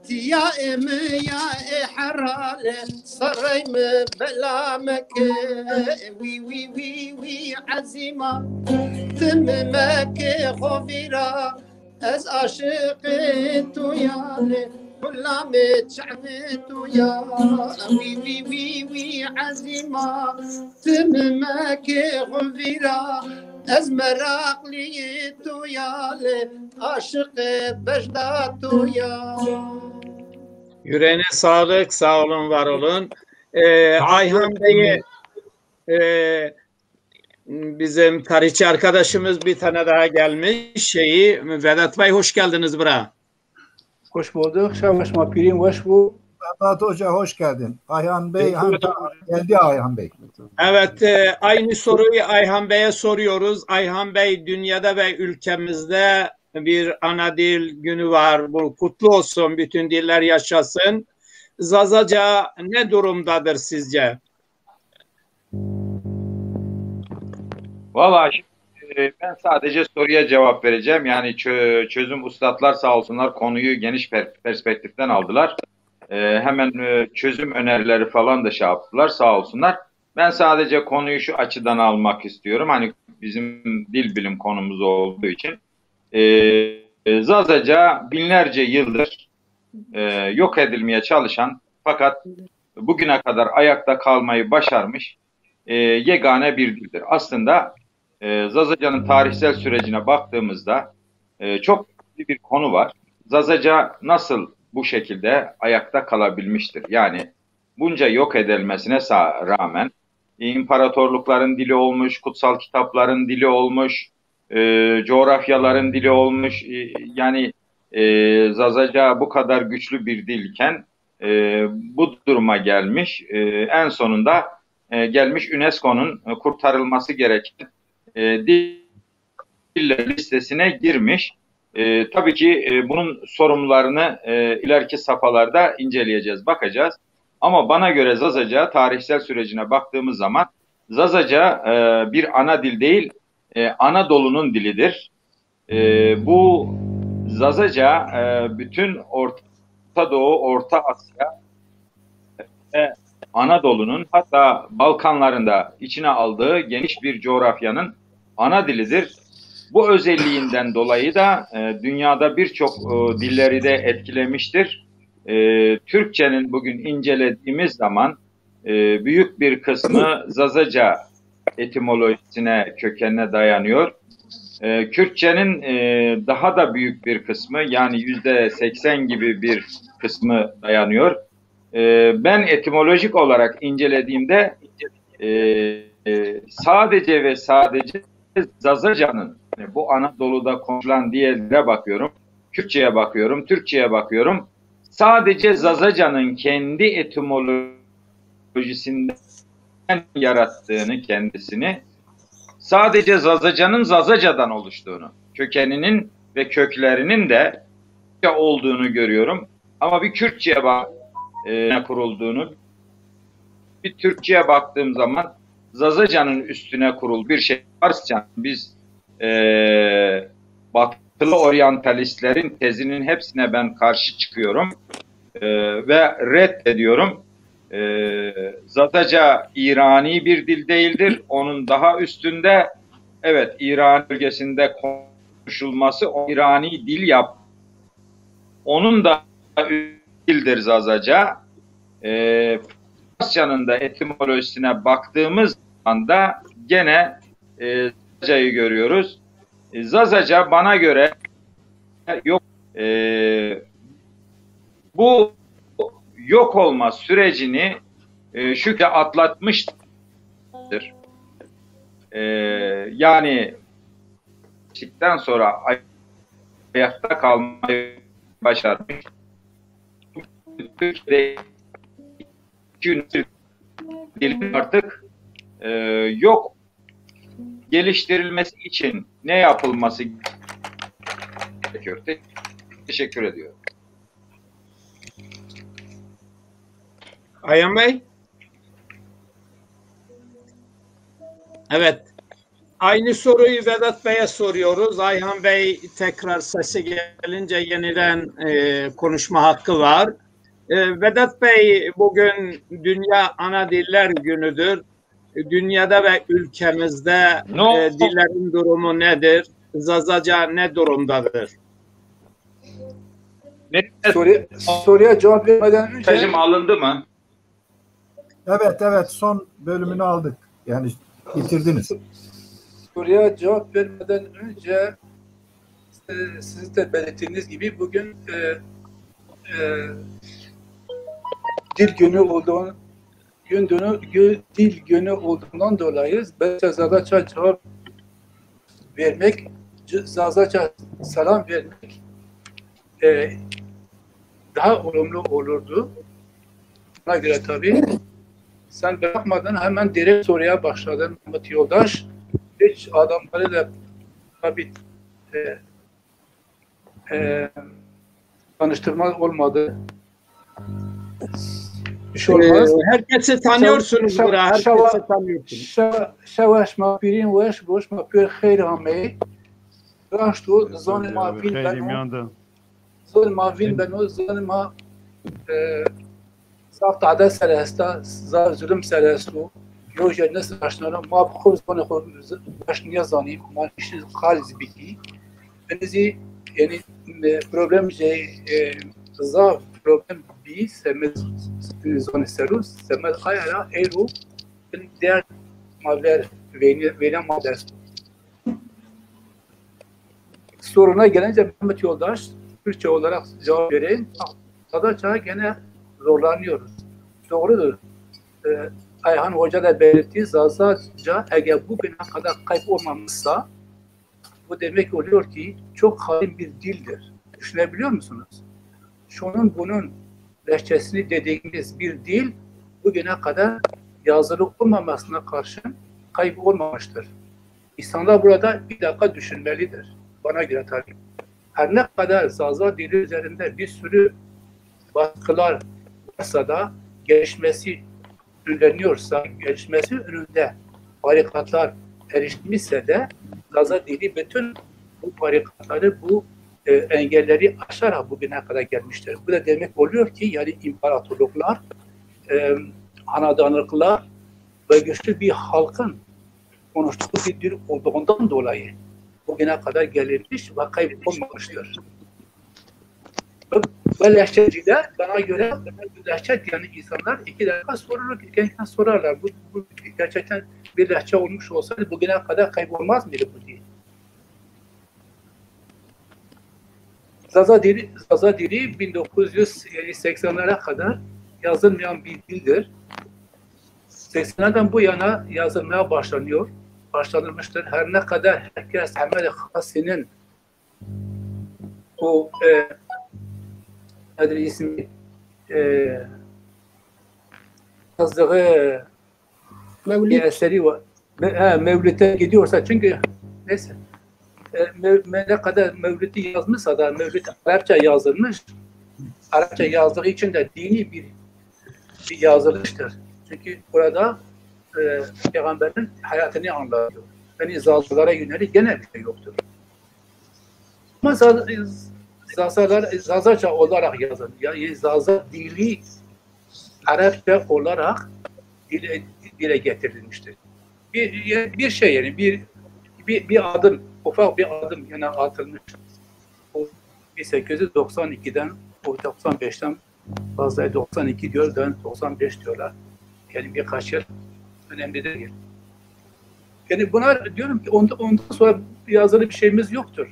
تيائم يا حرال صريم بلامك وي وي وي وي عزيمة تممك خفيرة از عاشقتو يا كلها متشعبتو يا وي وي وي وي عزيمة تممك غفيرة از مراق ليتو يا عاشق بجداتو يا. Yüreğine sağlık, sağ olun, var olun. Ayhan Bey'i bizim tarihçi arkadaşımız bir tane daha gelmiş. Vedat Bey hoş geldiniz buraya. Hoş bulduk. Şavaşma Pirin hoş bulduk. Vedat Hoca hoş geldin. Ayhan Bey geldi Ayhan Bey. Evet, aynı soruyu Ayhan Bey'e soruyoruz. Ayhan Bey, dünyada ve ülkemizde bir ana dil günü var. Bu kutlu olsun, bütün diller yaşasın. Zazaca ne durumdadır sizce? Valla ben sadece soruya cevap vereceğim. Yani çözüm ustadlar sağ olsunlar konuyu geniş perspektiften aldılar. Hemen çözüm önerileri falan da şey yaptılar sağ olsunlar. Ben sadece konuyu şu açıdan almak istiyorum. Hani bizim dil bilim konumuz olduğu için. Zazaca binlerce yıldır yok edilmeye çalışan fakat bugüne kadar ayakta kalmayı başarmış yegane bir dildir. Aslında Zazaca'nın tarihsel sürecine baktığımızda çok önemli bir konu var. Zazaca nasıl bu şekilde ayakta kalabilmiştir? Yani bunca yok edilmesine rağmen imparatorlukların dili olmuş, kutsal kitapların dili olmuş, coğrafyaların dili olmuş. Yani Zazaca bu kadar güçlü bir dilken bu duruma gelmiş. En sonunda gelmiş UNESCO'nun kurtarılması gereken diller listesine girmiş. Tabii ki bunun sorumlularını ileriki safhalarda inceleyeceğiz, bakacağız. Ama bana göre Zazaca tarihsel sürecine baktığımız zaman Zazaca bir ana dil değil, Anadolu'nun dilidir. Bu Zazaca bütün Orta Doğu, Orta Asya ve Anadolu'nun hatta Balkanlarında içine aldığı geniş bir coğrafyanın ana dilidir. Bu özelliğinden dolayı da dünyada birçok dilleri de etkilemiştir. Türkçenin bugün incelediğimiz zaman büyük bir kısmı Zazaca etimolojisine, kökenine dayanıyor. Kürtçenin daha da büyük bir kısmı yani %80 gibi bir kısmı dayanıyor. Ben etimolojik olarak incelediğimde sadece ve sadece Zazaca'nın bu Anadolu'da konuşulan dillere bakıyorum, Kürtçe'ye bakıyorum, Türkçe'ye bakıyorum. Sadece Zazaca'nın kendi etimolojisinden yarattığını kendisini, sadece Zazaca'nın Zazaca'dan oluştuğunu, kökeninin ve köklerinin de olduğunu görüyorum. Ama bir Kürtçe'ye kurulduğunu, bir Türkçe'ye baktığım zaman Zazacan'ın üstüne kurul bir şey varsa biz batılı oryantalistlerin tezinin hepsine ben karşı çıkıyorum ve reddediyorum. Zazaca İrani bir dil değildir. Onun daha üstünde evet İran bölgesinde konuşulması o İrani dil yap. Onun da dildir Zazaca. Farsçanın da etimolojisine baktığımız anda gene Zazaca'yı görüyoruz. Zazaca bana göre yok. Bu yok olma sürecini şükre atlatmıştır. Yani çıktıktan sonra ayakta kalmayı başarmış. Türkiye'de artık yok. Geliştirilmesi için ne yapılması gerekiyor? Teşekkür ediyorum. Ayhan Bey? Evet. Aynı soruyu Vedat Bey'e soruyoruz. Ayhan Bey tekrar sesi gelince yeniden konuşma hakkı var. Vedat Bey, bugün Dünya Ana Diller Günü'dür. Dünyada ve ülkemizde dillerin durumu nedir? Zazaca ne durumdadır? Soruya cevap vermeden önce... Mesajım alındı mı? Evet, son bölümünü aldık. Yani bitirdiniz. Soruya cevap vermeden önce siz de belirttiğiniz gibi bugün dil günü olduğundan dolayı belki Zazaca cevap vermek, Zazaca selam vermek daha olumlu olurdu. Buna göre tabii sen bakmadan hemen direkt soruya başladın Mehmet Yoldaş. Hiç adamları da tabii tanıştırma olmadı. Bir şey olmaz. Herkesi tanıyorsunuz burada. Herkesi tanıyorsunuz. Şavaş mapirin veş boş mapir khayr hamey. Raştu zon mavin beno. Zon mavin beno zon ma zaft ada selesta zulüm selestu. Yoje nasıl başlanır? Ma bu zon başniya zani ma işi khaliz biki. Benizi yani problem zav problem bir semez zon serus semez ayara eru diğer maver veren maver. Soruna gelince Mehmet Yoldaş Türkçe olarak cevap vereyim. Zazaca gene zorlanıyoruz. Doğrudur. Ayhan Hoca da belirttiği Zazaca eğer bugüne kadar kaybolmamışsa bu demek oluyor ki çok halim bir dildir. Düşünebiliyor musunuz? Şunun bunun lehçesini dediğimiz bir dil bugüne kadar yazılı olmamasına karşın kaybolmamıştır. İnsanlar burada bir dakika düşünmelidir. Bana göre tabii. Her ne kadar Zaza dili üzerinde bir sürü baskılar varsa da gelişmesi önleniyorsa, gelişmesi önünde barikatlar erişmişse de Zaza dili bütün bu barikatları, bu engelleri aşarak bugüne kadar gelmiştir. Bu da demek oluyor ki yani imparatorluklar, anadanlıklar ve güçlü bir halkın konuştuğu bir dil olduğundan dolayı bugüne kadar gelinmiş ve kaybolmamıştır. Ve lehçeciler bana göre lehçe yani insanlar 2 dakika kendine sorarlar. Bu gerçekten bir lehçe olmuş olsaydı bugüne kadar kaybolmaz mıydı bu dil? Zaza dili 1980'lere kadar yazılmayan bir dildir. 80'lerden bu yana yazılmaya başlanmıştır. Her ne kadar herkes Ahmet Hasi'nin o nedir ismi yazdığı bir eseri var. Mevlid'e gidiyorsa çünkü neyse ne kadar Mevlid'i yazmışsa da Mevlid Arapça yazılmış. Arapça yazdığı için de dini bir yazılıştır. Çünkü burada Peygamberin hayatını anlatıyor. Yani Zazalara yönelik gene bir şey yoktur. Ama Zazaca olarak yazın. Yani Zaza dili Arapça olarak dile getirilmiştir. Bir şey yani bir adım, ufak bir adım yani atılmış. O 1892'den o 95'ten fazla 92 diyor, 95 diyorlar. Yani birkaç yıl önemli değil. Yani buna diyorum ki ondan sonra yazılı bir şeyimiz yoktur.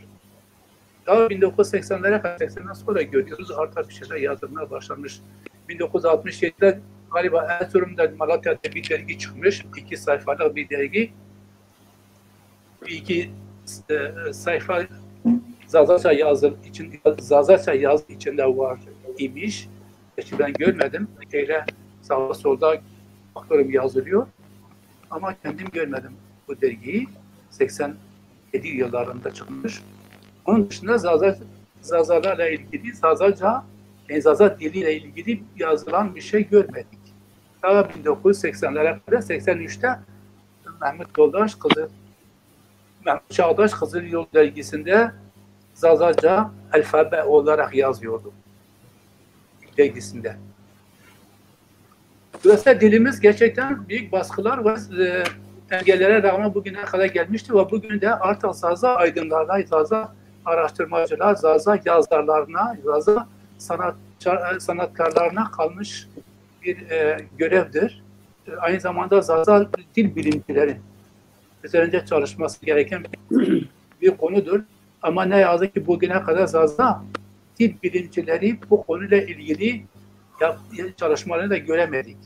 Daha 1980'lere kadar 80'den sonra görüyoruz artık bir şeyler yazılmaya başlamış. 1967'de galiba Erzurum'da Malatya'da bir dergi çıkmış. 2 sayfalık bir dergi. 2 sayfa Zazaca yazı içinde var imiş. İşte ben görmedim. Öyle sağda solda bakıyorum yazılıyor. Ama kendim görmedim bu dergiyi. 87 yıllarında çıkmış. Onun dışında Zazalarla ilgili Zaza diliyle ilgili yazılan bir şey görmedik. Daha 1980'lere kadar 83'te Mehmet Çağdaş Kızıl Yol dergisinde Zazaca alfabe olarak yazıyordu. Dergisinde. Dolayısıyla dilimiz gerçekten büyük baskılar ve engellere rağmen bugüne kadar gelmişti ve bugün de artık Zaza aydınlarına, Zaza araştırmacılar, Zaza yazarlarına, Zaza sanatkarlarına kalmış bir görevdir. Aynı zamanda Zaza dil bilimcileri üzerinde çalışması gereken bir konudur. Ama ne yazık ki bugüne kadar Zaza dil bilimcileri bu konuyla ilgili çalışmalarını da göremedik.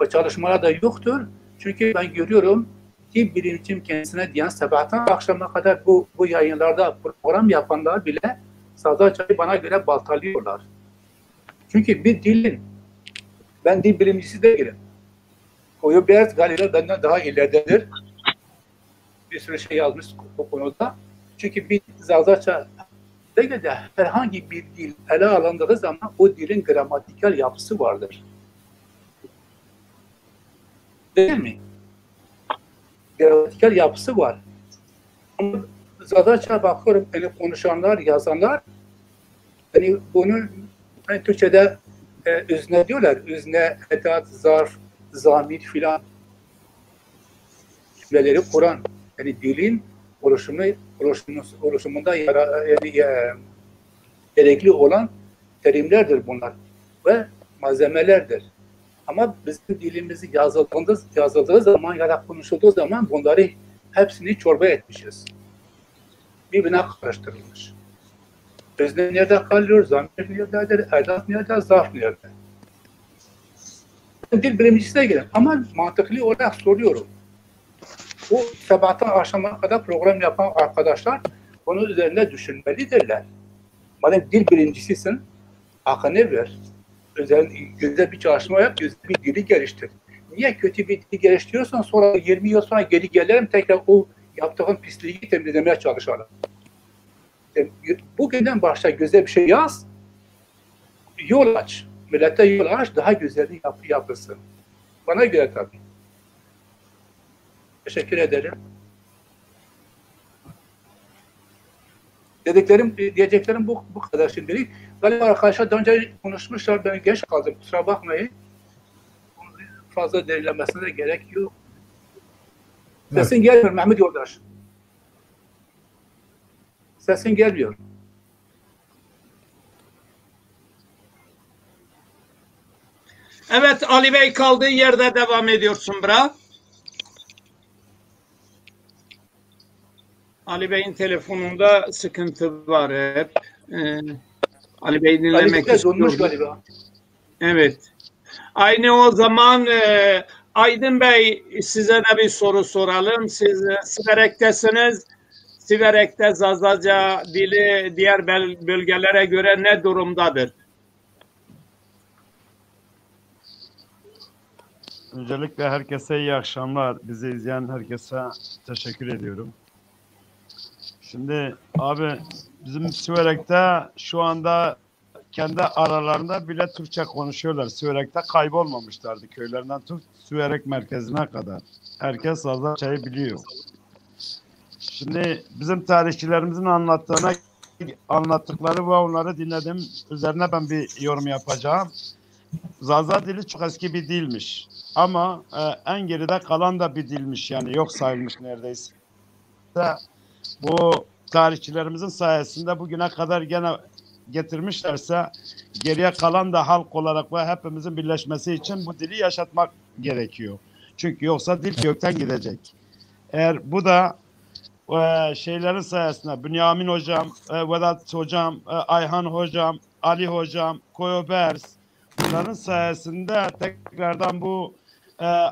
Bu çalışmalar da yoktur. Çünkü ben görüyorum dil bilimcim kendisine diyen sabahtan akşama kadar bu yayınlarda program yapanlar bile Zazaca'yı bana göre baltalıyorlar. Çünkü bir dilin, ben dil bilimcisi değilim. Koyu Beyaz galiba benden daha ileridedir. Bir sürü şey yazmış bu konuda. Çünkü bir Zazaca de herhangi bir dil ele alındığı zaman o dilin gramatikal yapısı vardır. Değil mi? Gramatikal yapısı var. Ama Zazaca bakıyorum yani konuşanlar, yazanlar yani bunu yani Türkçe'de üzne diyorlar. Üzne, edat, zarf, zamir filan cümleleri kuran yani dilin oluşumunda gerekli olan terimlerdir bunlar ve malzemelerdir. Ama bizim dilimizi yazıldığı zaman ya da konuşulduğu zaman bunları hepsini çorba etmişiz. Birbirine karıştırılmış. Özne nerede kalıyor, zamir nerededir, edat nerede, zarf nerede? Dil bilimcisi de gelin ama mantıklı olarak soruyorum. Bu sabahtan akşama kadar program yapan arkadaşlar bunun üzerinde düşünmelidirler. Madem dil bilimcisisin, hakkını ver. Güzel bir çalışma yap, güzel bir dili geliştir. Niye kötü bir dili geliştiriyorsan sonra 20 yıl sonra geri gelirim tekrar o yaptığın pisliği temizlemeye çalışalım. Bugünden başla güzel bir şey yaz, yol aç. Millete yol aç, daha güzelini yapılsın. Bana göre tabii. Teşekkür ederim. Diyeceklerim bu kadar şimdilik. Galiba arkadaşlar daha önce konuşmuşlar, ben geç kaldım. Kusura bakmayın. Fazla derinlemesine de gerek yok. Evet. Sesin gelmiyor Mehmet Yoldaş. Sesin gelmiyor. Evet, Ali Bey kaldığı yerde devam ediyorsun bra. Ali Bey'in telefonunda sıkıntı var hep. Ali Bey dinlemek istiyor. Galiba. Evet. Aynı o zaman Aydın Bey size de bir soru soralım. Siz Siverek'tesiniz. Siverek'te Zazaca dili diğer bölgelere göre ne durumdadır? Öncelikle herkese iyi akşamlar. Bizi izleyen herkese teşekkür ediyorum. Şimdi abi bizim Siverek'te şu anda kendi aralarında bile Türkçe konuşuyorlar. Sürekli kaybolmamışlardı köylerinden tut Süverek merkezine kadar. Herkes Zazaça'yı biliyor. Şimdi bizim tarihçilerimizin anlattıkları ve onları dinledim. Üzerine ben bir yorum yapacağım. Zaza dili çok eski bir dilmiş. Ama en geride kalan da bir dilmiş. Yani yok sayılmış neredeyse. Bu tarihçilerimizin sayesinde bugüne kadar gene getirmişlerse geriye kalan da halk olarak ve hepimizin birleşmesi için bu dili yaşatmak gerekiyor. Çünkü yoksa dil gökten gidecek. Eğer bu da şeylerin sayesinde Bünyamin hocam, Vedat hocam, Ayhan hocam, Ali hocam, Koyobers bunların sayesinde tekrardan bu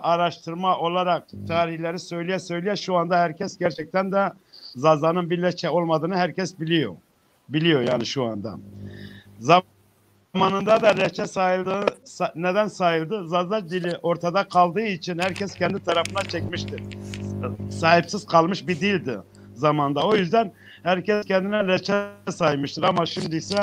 araştırma olarak tarihleri söyleye şu anda herkes gerçekten de Zaza'nın bir Lehçe olmadığını herkes biliyor. Biliyor yani şu anda. Zamanında da Lehçe sayıldı. Neden sayıldı? Zaza dili ortada kaldığı için herkes kendi tarafına çekmiştir. Sahipsiz kalmış bir dildi zamanda. O yüzden herkes kendine Lehçe saymıştır. Ama şimdi ise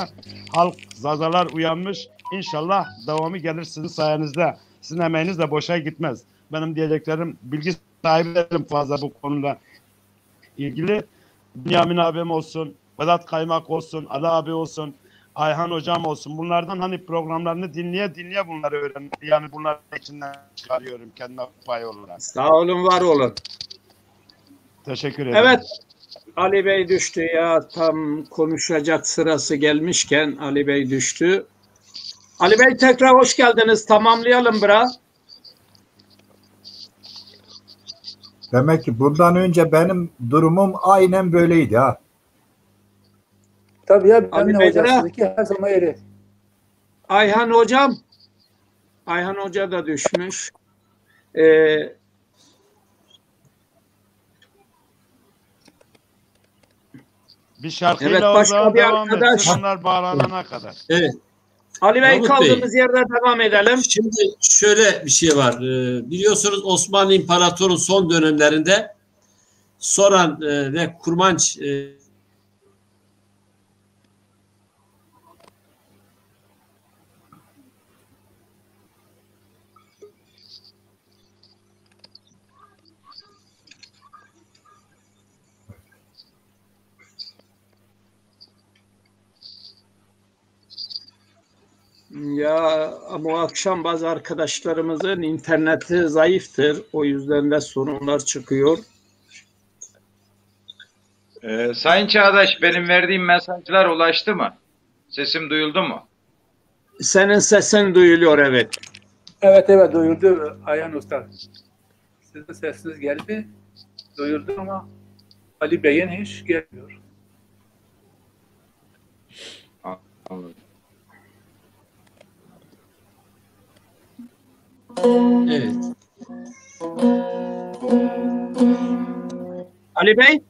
halk, Zazalar uyanmış. İnşallah devamı gelir sizin sayenizde. Sizin emeğiniz de boşa gitmez. Benim diyeceklerim, bilgi sahibi değilim fazla bu konuda ilgili. Bünyamin abim olsun, Vedat Kaymak olsun, Ali abi olsun, Ayhan hocam olsun. Bunlardan hani programlarını dinleye bunları öğren. Yani bunların içinden çıkarıyorum kendime pay olarak. Sağ olun, var olun. Teşekkür ederim. Evet, Ali Bey düştü ya. Tam konuşacak sırası gelmişken Ali Bey düştü. Ali Bey tekrar hoş geldiniz. Tamamlayalım biraz. Demek ki bundan önce benim durumum aynen böyleydi ha. Tabii ya, Ali ben Bey hocasınız ki her zaman öyle. Ayhan hocam. Ayhan hoca da düşmüş. Bir şarkıyla Evet, başka bir devam arkadaş. etsin. Onlar bağlanana kadar. Evet. Ali Bey, Mahmut kaldığımız Bey, yerde devam edelim. şimdi şöyle bir şey var. Biliyorsunuz Osmanlı İmparatorluğu'nun son dönemlerinde Soran ve Kurmanç Ya ama akşam bazı arkadaşlarımızın interneti zayıftır. O yüzden de sorunlar çıkıyor. Sayın Çağdaş, benim verdiğim mesajlar ulaştı mı? Sesim duyuldu mu? Senin sesin duyuluyor, evet. Evet duyurdu Ayhan Usta. Sizin sesiniz geldi. Duyurdu ama Ali Bey'in hiç gelmiyor. Anladım. evet. Ali Bey?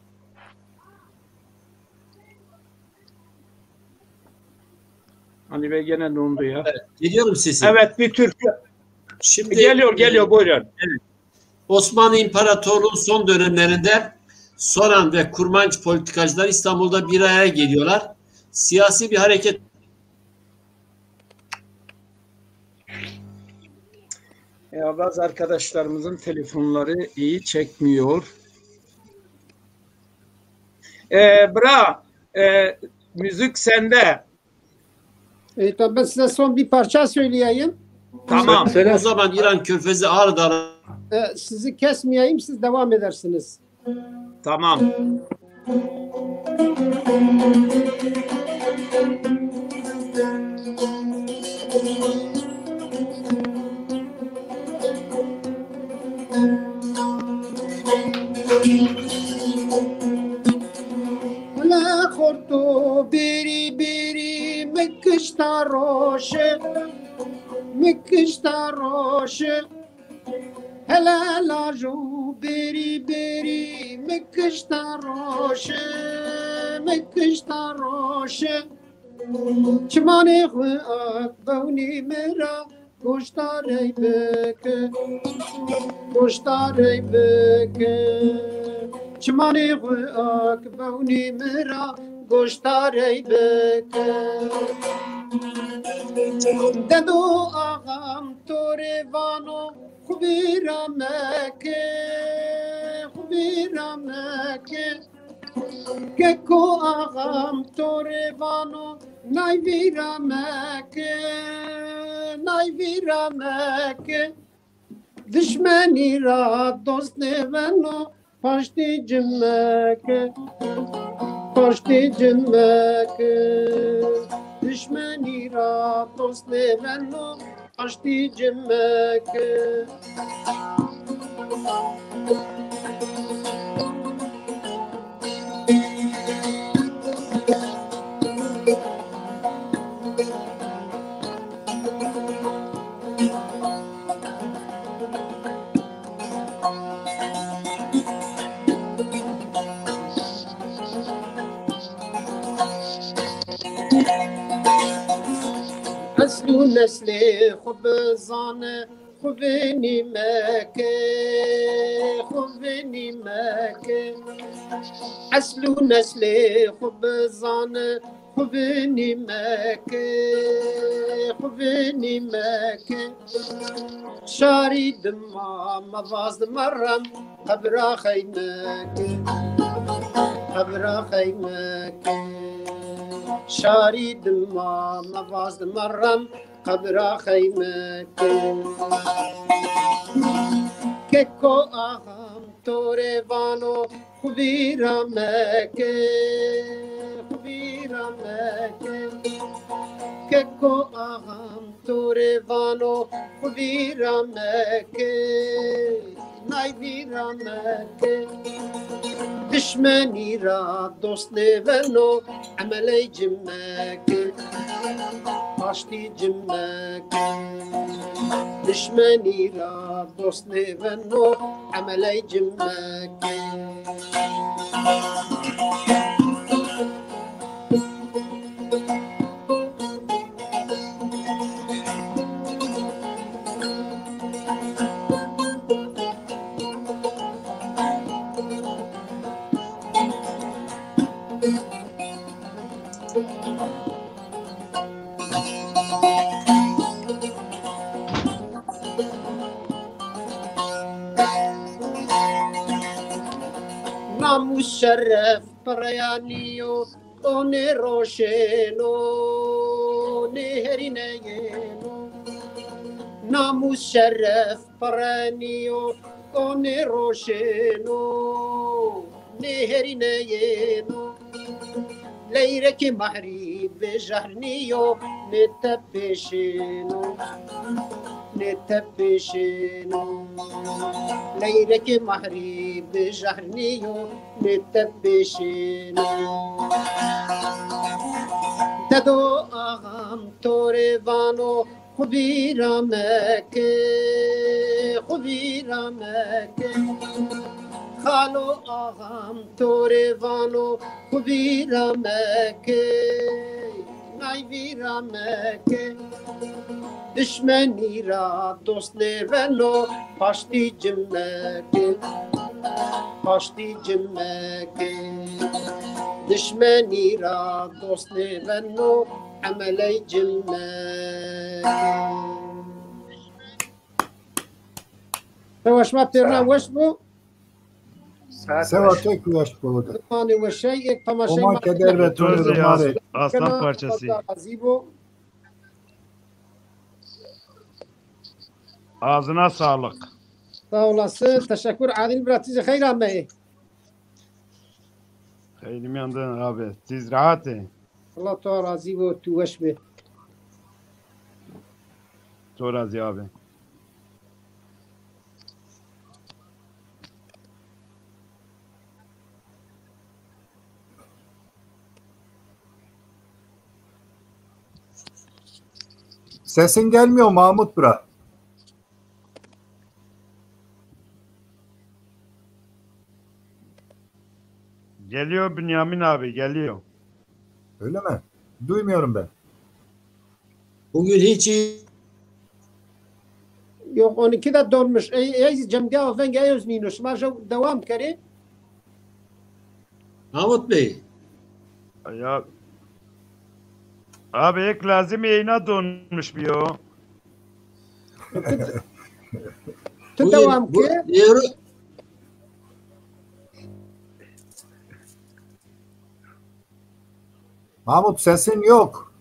Ali Bey gene dondu ya. Geliyorum sesim. Evet, bir türkü. Şimdi Geliyor, buyurun. Osmanlı İmparatorluğu'nun son dönemlerinde Soran ve Kurmanç politikacılar İstanbul'da bir araya geliyorlar. Siyasi bir hareket. Ya bazı arkadaşlarımızın telefonları iyi çekmiyor. Müzik sende. Tabii ben size son bir parça söyleyeyim. Tamam. O zaman İran Körfezi Ağrı'da Sizi kesmeyeyim, siz devam edersiniz. Tamam. La khorto beri beri mekishta rosh Hela la jo beri beri mekishta rosh Çmane khak bawni mera Goştarey beke Çmane khak bawni mera گشتاری بکه ددو آغام توری وانو خوبی رمکه که کو آغام توری وانو نای ویرمکه دشمنی را دوست نونو پاشتی جمکه دشمنی را دوست نونو پاشتی جمکه اصل و نسل خوب زانه خوب نیمکه اصل و نسل خوب زانه خوب نیمکه شاری دما مواز مرم قبرا خیمکه شاری دما مواز مرم قبرا خیمکه که کو آغام توره وانو خوبی رمکه که کو آغام توره وانو خوبی رمکه نای ویرمکه دشمنی را دوست نونو عملی جمکه پاشتی جمکه دشمنی را دوست نونو عملی جمکه ناموس شرف پریانیو اون روشنو نهرینینو ناموس شرف پریانیو اون روشنو نهرینینو لیرک محری به جهرنیو نتپشنو لیرک محری به جهرنیو نتپشنو ددو آغام توره وانو خوبی رمکه خالو آغام توره وانو خوبی رمکه نای ویرمکه دشمنی را دوست نونو پاشتی جمکه دشمنی را دوست نونو عملی جمکه توش ما بترنا وش بو سوا tek yaş buldu. Hani ve şey ek tamaşa Oman keder ve tonu mare. Aslan parçası. Ağzına sağlık. Sağ olasın. Teşekkür. Adil Bratize hayır amey. Hayırlı yandın abi. Siz rahat edin. Allah to razı bu tu veşbe. Çok razı abi. Sesin gelmiyor Mahmut bura. Geliyor Bünyamin abi geliyor. Öyle mi? Duymuyorum ben. Bugün hiç iyi. Yok 12'de dolmuş. Ey cemga ve gayuz minuş. Ma devam kare. Mahmut Bey. Ya abi ek lazım yayına donmuş bir o. Devam ki. Mahmut sesin yok.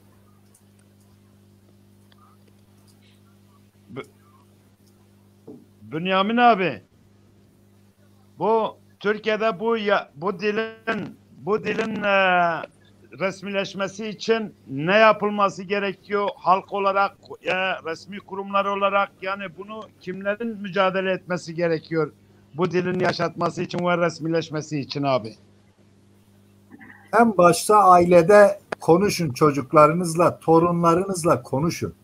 Bünyamin abi. Bu Türkiye'de bu dilin resmileşmesi için ne yapılması gerekiyor halk olarak, resmi kurumlar olarak, yani bunu kimlerin mücadele etmesi gerekiyor bu dilin yaşatması için ve resmileşmesi için abi? En başta ailede konuşun, çocuklarınızla, torunlarınızla konuşun.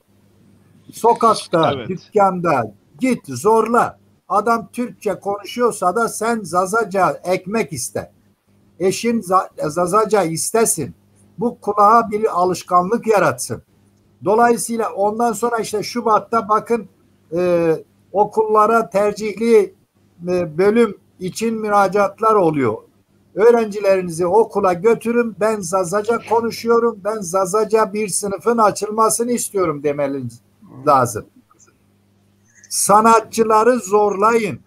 Sokakta, Evet. dükkanda git zorla. Adam Türkçe konuşuyorsa da sen Zazaca ekmek iste. Eşin Zazaca istesin. Bu kulağa bir alışkanlık yaratsın. Dolayısıyla ondan sonra işte Şubat'ta bakın okullara tercihli bölüm için müracaatlar oluyor. Öğrencilerinizi okula götürün, ben Zazaca konuşuyorum, ben Zazaca bir sınıfın açılmasını istiyorum demeniz lazım. Sanatçıları zorlayın,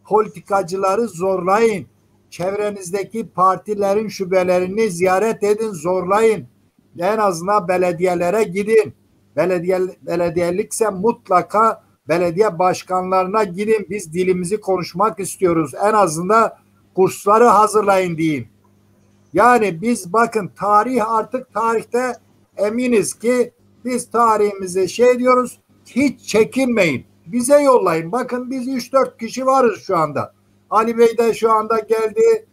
politikacıları zorlayın, çevrenizdeki partilerin şubelerini ziyaret edin, zorlayın. En azından belediyelere gidin. Belediyelikse mutlaka belediye başkanlarına gidin. Biz dilimizi konuşmak istiyoruz. En azından kursları hazırlayın diyeyim. Yani biz bakın artık tarihte eminiz ki biz tarihimizi diyoruz, hiç çekinmeyin. Bize yollayın. Bakın biz 3-4 kişi varız şu anda. Ali Bey de şu anda geldi.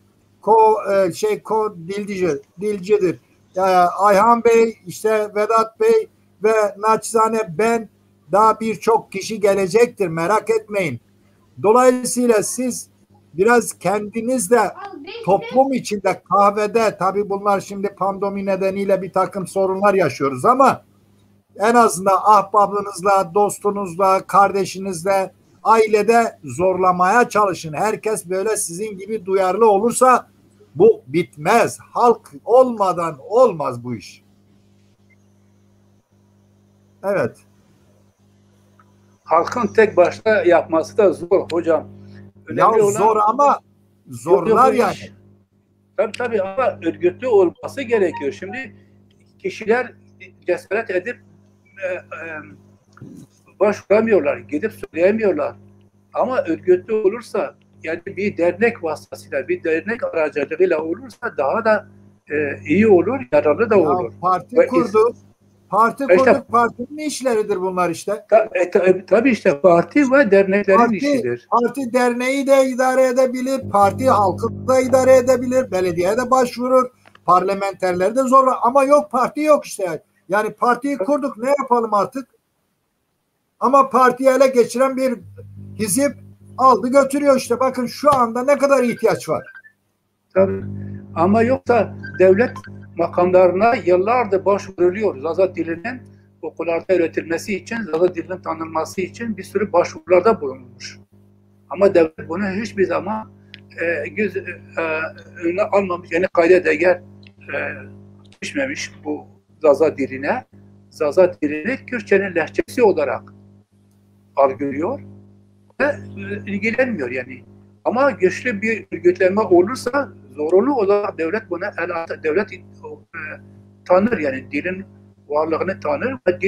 Dilcidir. Ayhan Bey, işte Vedat Bey ve naçizane ben, daha birçok kişi gelecektir. Merak etmeyin. Dolayısıyla siz biraz kendiniz de toplum içinde, kahvede, tabii bunlar şimdi pandemi nedeniyle bir takım sorunlar yaşıyoruz ama en azından ahbabınızla, dostunuzla, kardeşinizle, ailede zorlamaya çalışın. Herkes böyle sizin gibi duyarlı olursa bu bitmez. Halk olmadan olmaz bu iş. Evet. Halkın tek başına yapması da zor hocam. Ya zor ama zorlar yani. Tabii ama örgütlü olması gerekiyor. Şimdi kişiler cesaret edip başvuramıyorlar, gidip söyleyemiyorlar. Ama örgütlü olursa, yani bir dernek vasıtasıyla, bir dernek aracılığıyla olursa daha da iyi olur, yararlı da olur. Parti kurdu. Partinin işleridir bunlar işte. Tabii işte parti ve derneklerin işidir. Parti derneği de idare edebilir, parti halkı da idare edebilir, belediyeye de başvurur, parlamenterler de zor ama yok, parti yok işte. Yani partiyi kurduk, ne yapalım artık? Ama partiyi ele geçiren bir hizip aldı götürüyor işte. Bakın şu anda ne kadar ihtiyaç var. Tabii. Ama yoksa devlet makamlarına yıllardır başvuruluyor. Zaza dilinin okullarda öğretilmesi için, Zaza dilinin tanınması için bir sürü başvurularda bulunmuş. Ama devlet bunu hiçbir zaman önüne almamış, yani kayda değer düşmemiş bu Zaza diline. Zaza dilini Kürtçenin lehçesi olarak algılıyor ve ilgilenmiyor yani. Ama güçlü bir örgütlenme olursa zorunlu olarak devlet buna devlet tanır, yani dilin varlığını tanır ve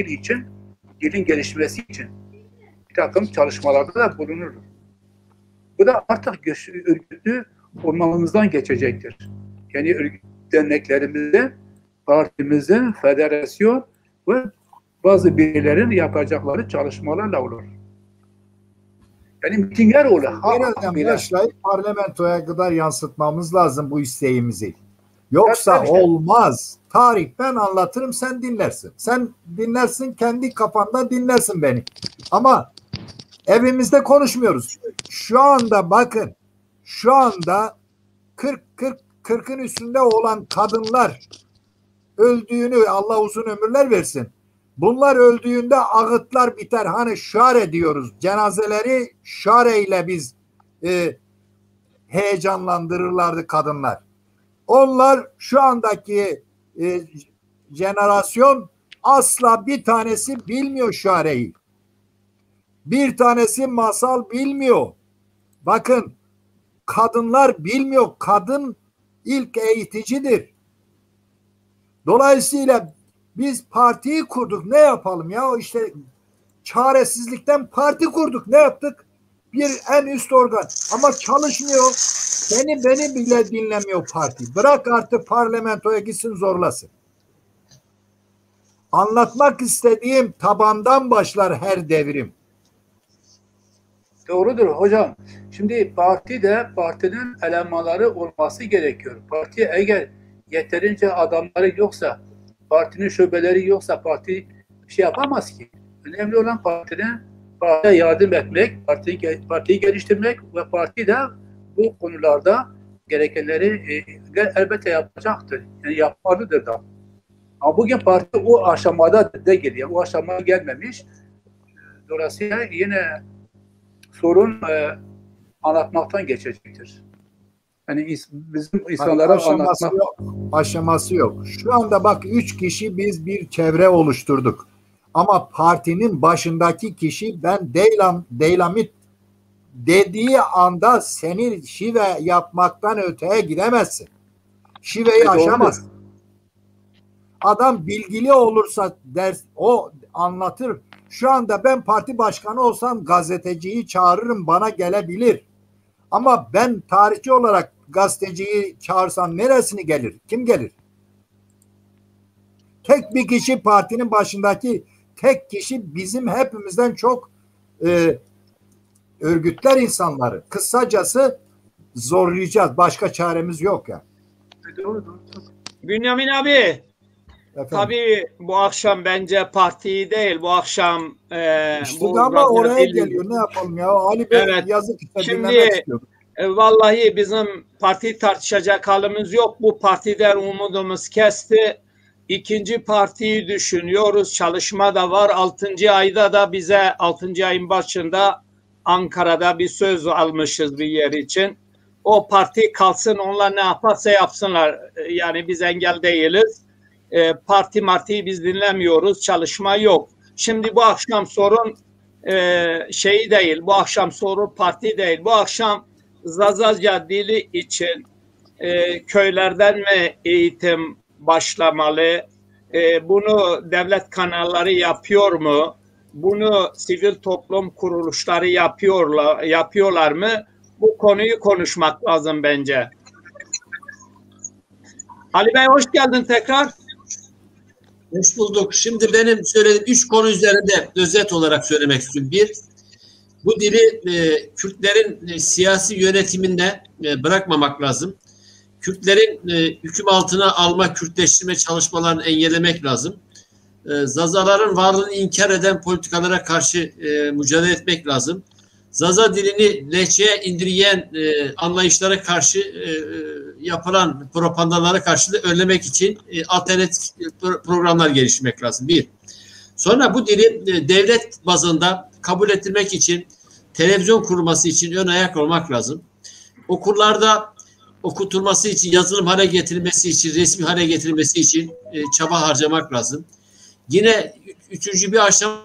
dilin gelişmesi için bir takım çalışmalarda da bulunur. Bu da artık örgütlü olmamızdan geçecektir. Yani derneklerimizin, partimizin, federasyon ve bazı bireylerin yapacakları çalışmalarla olur. Yani mitingler olur. Nereden başlayıp parlamentoya kadar yansıtmamız lazım bu isteğimizi. Yoksa olmaz. Tarih ben anlatırım, sen dinlersin. Sen dinlersin, kendi kafanda dinlersin beni. Ama evimizde konuşmuyoruz. Şu anda bakın, şu anda 40'ın üstünde olan kadınlar öldüğünü, Allah uzun ömürler versin. Bunlar öldüğünde ağıtlar biter. Hani şare diyoruz. Cenazeleri şare ile biz heyecanlandırırlardı kadınlar. Onlar şu andaki jenerasyon asla bir tanesi bilmiyor şareyi. Bir tanesi masal bilmiyor. Bakın, kadınlar bilmiyor. Kadın ilk eğiticidir. Dolayısıyla biz partiyi kurduk. Ne yapalım ya? İşte çaresizlikten parti kurduk. Ne yaptık? Bir en üst organ. Ama çalışmıyor. Beni bile dinlemiyor parti. Bırak artık parlamentoya gitsin zorlasın. Anlatmak istediğim tabandan başlar her devrim. Doğrudur hocam. Şimdi partinin elemanları olması gerekiyor. Parti eğer yeterince adamları yoksa, partinin şubeleri yoksa parti bir şey yapamaz ki. Önemli olan partiye yardım etmek, partiyi geliştirmek ve parti de bu konularda gerekenleri elbette yapacaktır. Yani yapmalıdır da. Ama bugün parti o aşamada değil. Yani o aşamaya gelmemiş. Dolayısıyla yine sorun anlatmaktan geçecektir. Yani bizim insanlara aşaması yok. Şu anda bak 3 kişi biz bir çevre oluşturduk. Ama partinin başındaki kişi ben Deylamit dediği anda seni şive yapmaktan öteye gidemezsin. Şiveyi aşamaz. Adam bilgili olursa o anlatır. Şu anda ben parti başkanı olsam gazeteciyi çağırırım, bana gelebilir. Ama ben tarihçi olarak gazeteciyi çağırsam neresini gelir? Kim gelir? Tek bir kişi, partinin başındaki tek kişi bizim hepimizden çok örgütler insanları. Kısacası zorlayacağız. Başka çaremiz yok ya. Bünyamin abi. Efendim? Tabii bu akşam bence partiyi değil, bu akşam işte ama oraya geliyor. Ne yapalım ya? Ali Bey evet. Yazık işte dinlemek istiyorum. Vallahi bizim parti tartışacak halimiz yok. Bu partiden umudumuz kesti. İkinci partiyi düşünüyoruz. Çalışma da var. 6. ayda da bize 6. ayın başında Ankara'da bir söz almışız bir yer için. O parti kalsın, onlar ne yaparsa yapsınlar. Yani biz engel değiliz. Partiyi biz dinlemiyoruz. Çalışma yok. Şimdi bu akşam sorun şey değil. Bu akşam sorun parti değil. Bu akşam Zazaca dili için köylerden mi eğitim başlamalı? Bunu devlet kanalları yapıyor mu? Bunu sivil toplum kuruluşları yapıyorlar mı? Bu konuyu konuşmak lazım bence. Ali Bey hoş geldin tekrar. Hoş bulduk. Şimdi benim söylediğim 3 konu üzerinde özet olarak söylemek istiyorum. Bir, bu dili Kürtlerin siyasi yönetiminde bırakmamak lazım. Kürtlerin hüküm altına alma, Kürtleştirme çalışmalarını engellemek lazım. Zazaların varlığını inkar eden politikalara karşı mücadele etmek lazım. Zaza dilini lehçeye indirgeyen anlayışlara karşı yapılan propagandalara karşı da önlemek için alternatif programlar geliştirmek lazım. Bir. Sonra bu dili devlet bazında kabul ettirmek için televizyon kurulması için ön ayak olmak lazım. Okullarda okutulması için, yazılım hale getirilmesi için, resmi hale getirilmesi için çaba harcamak lazım. Yine üçüncü bir aşama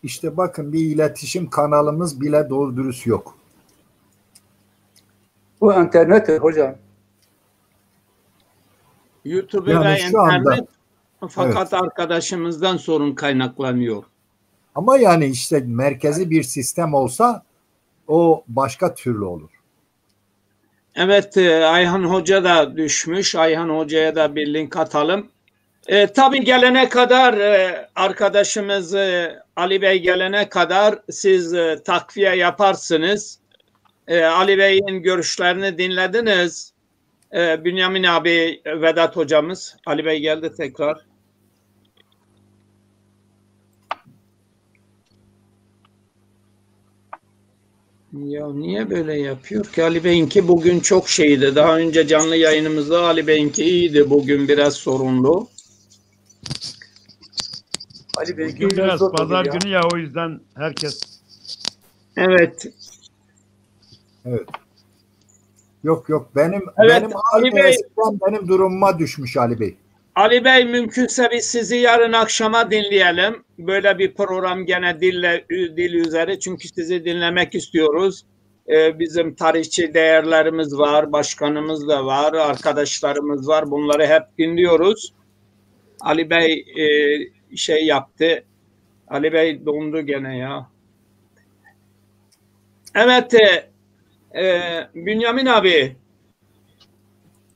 İşte bakın bir iletişim kanalımız bile doğru dürüst yok. Bu internet hocam. YouTube yani ve internet fakat evet. Arkadaşımızdan sorun kaynaklanıyor. Ama yani işte merkezi bir sistem olsa o başka türlü olur. Evet, Ayhan Hoca da düşmüş. Ayhan Hoca'ya da bir link atalım. Tabii gelene kadar arkadaşımız Ali Bey gelene kadar siz takviye yaparsınız. Ali Bey'in görüşlerini dinlediniz. Bünyamin abi, Vedat hocamız. Ali Bey geldi tekrar. Ya niye böyle yapıyor ki? Ali Bey'inki bugün çok şeydi. Daha önce canlı yayınımızda Ali Bey'inki iyiydi. Bugün biraz sorunlu. Ali Bey bugün biraz pazar günü ya, o yüzden herkes. Evet. Evet. Yok benim Evet, benim Ali Bey. eskiden benim durumuma düşmüş Ali Bey. Ali Bey, mümkünse biz sizi yarın akşama dinleyelim. Böyle bir program gene dil üzeri. Çünkü sizi dinlemek istiyoruz. Bizim tarihçi değerlerimiz var, başkanımız da var, arkadaşlarımız var. Bunları hep dinliyoruz. Ali Bey şey yaptı. Ali Bey dondu gene ya. Evet, Bünyamin abi.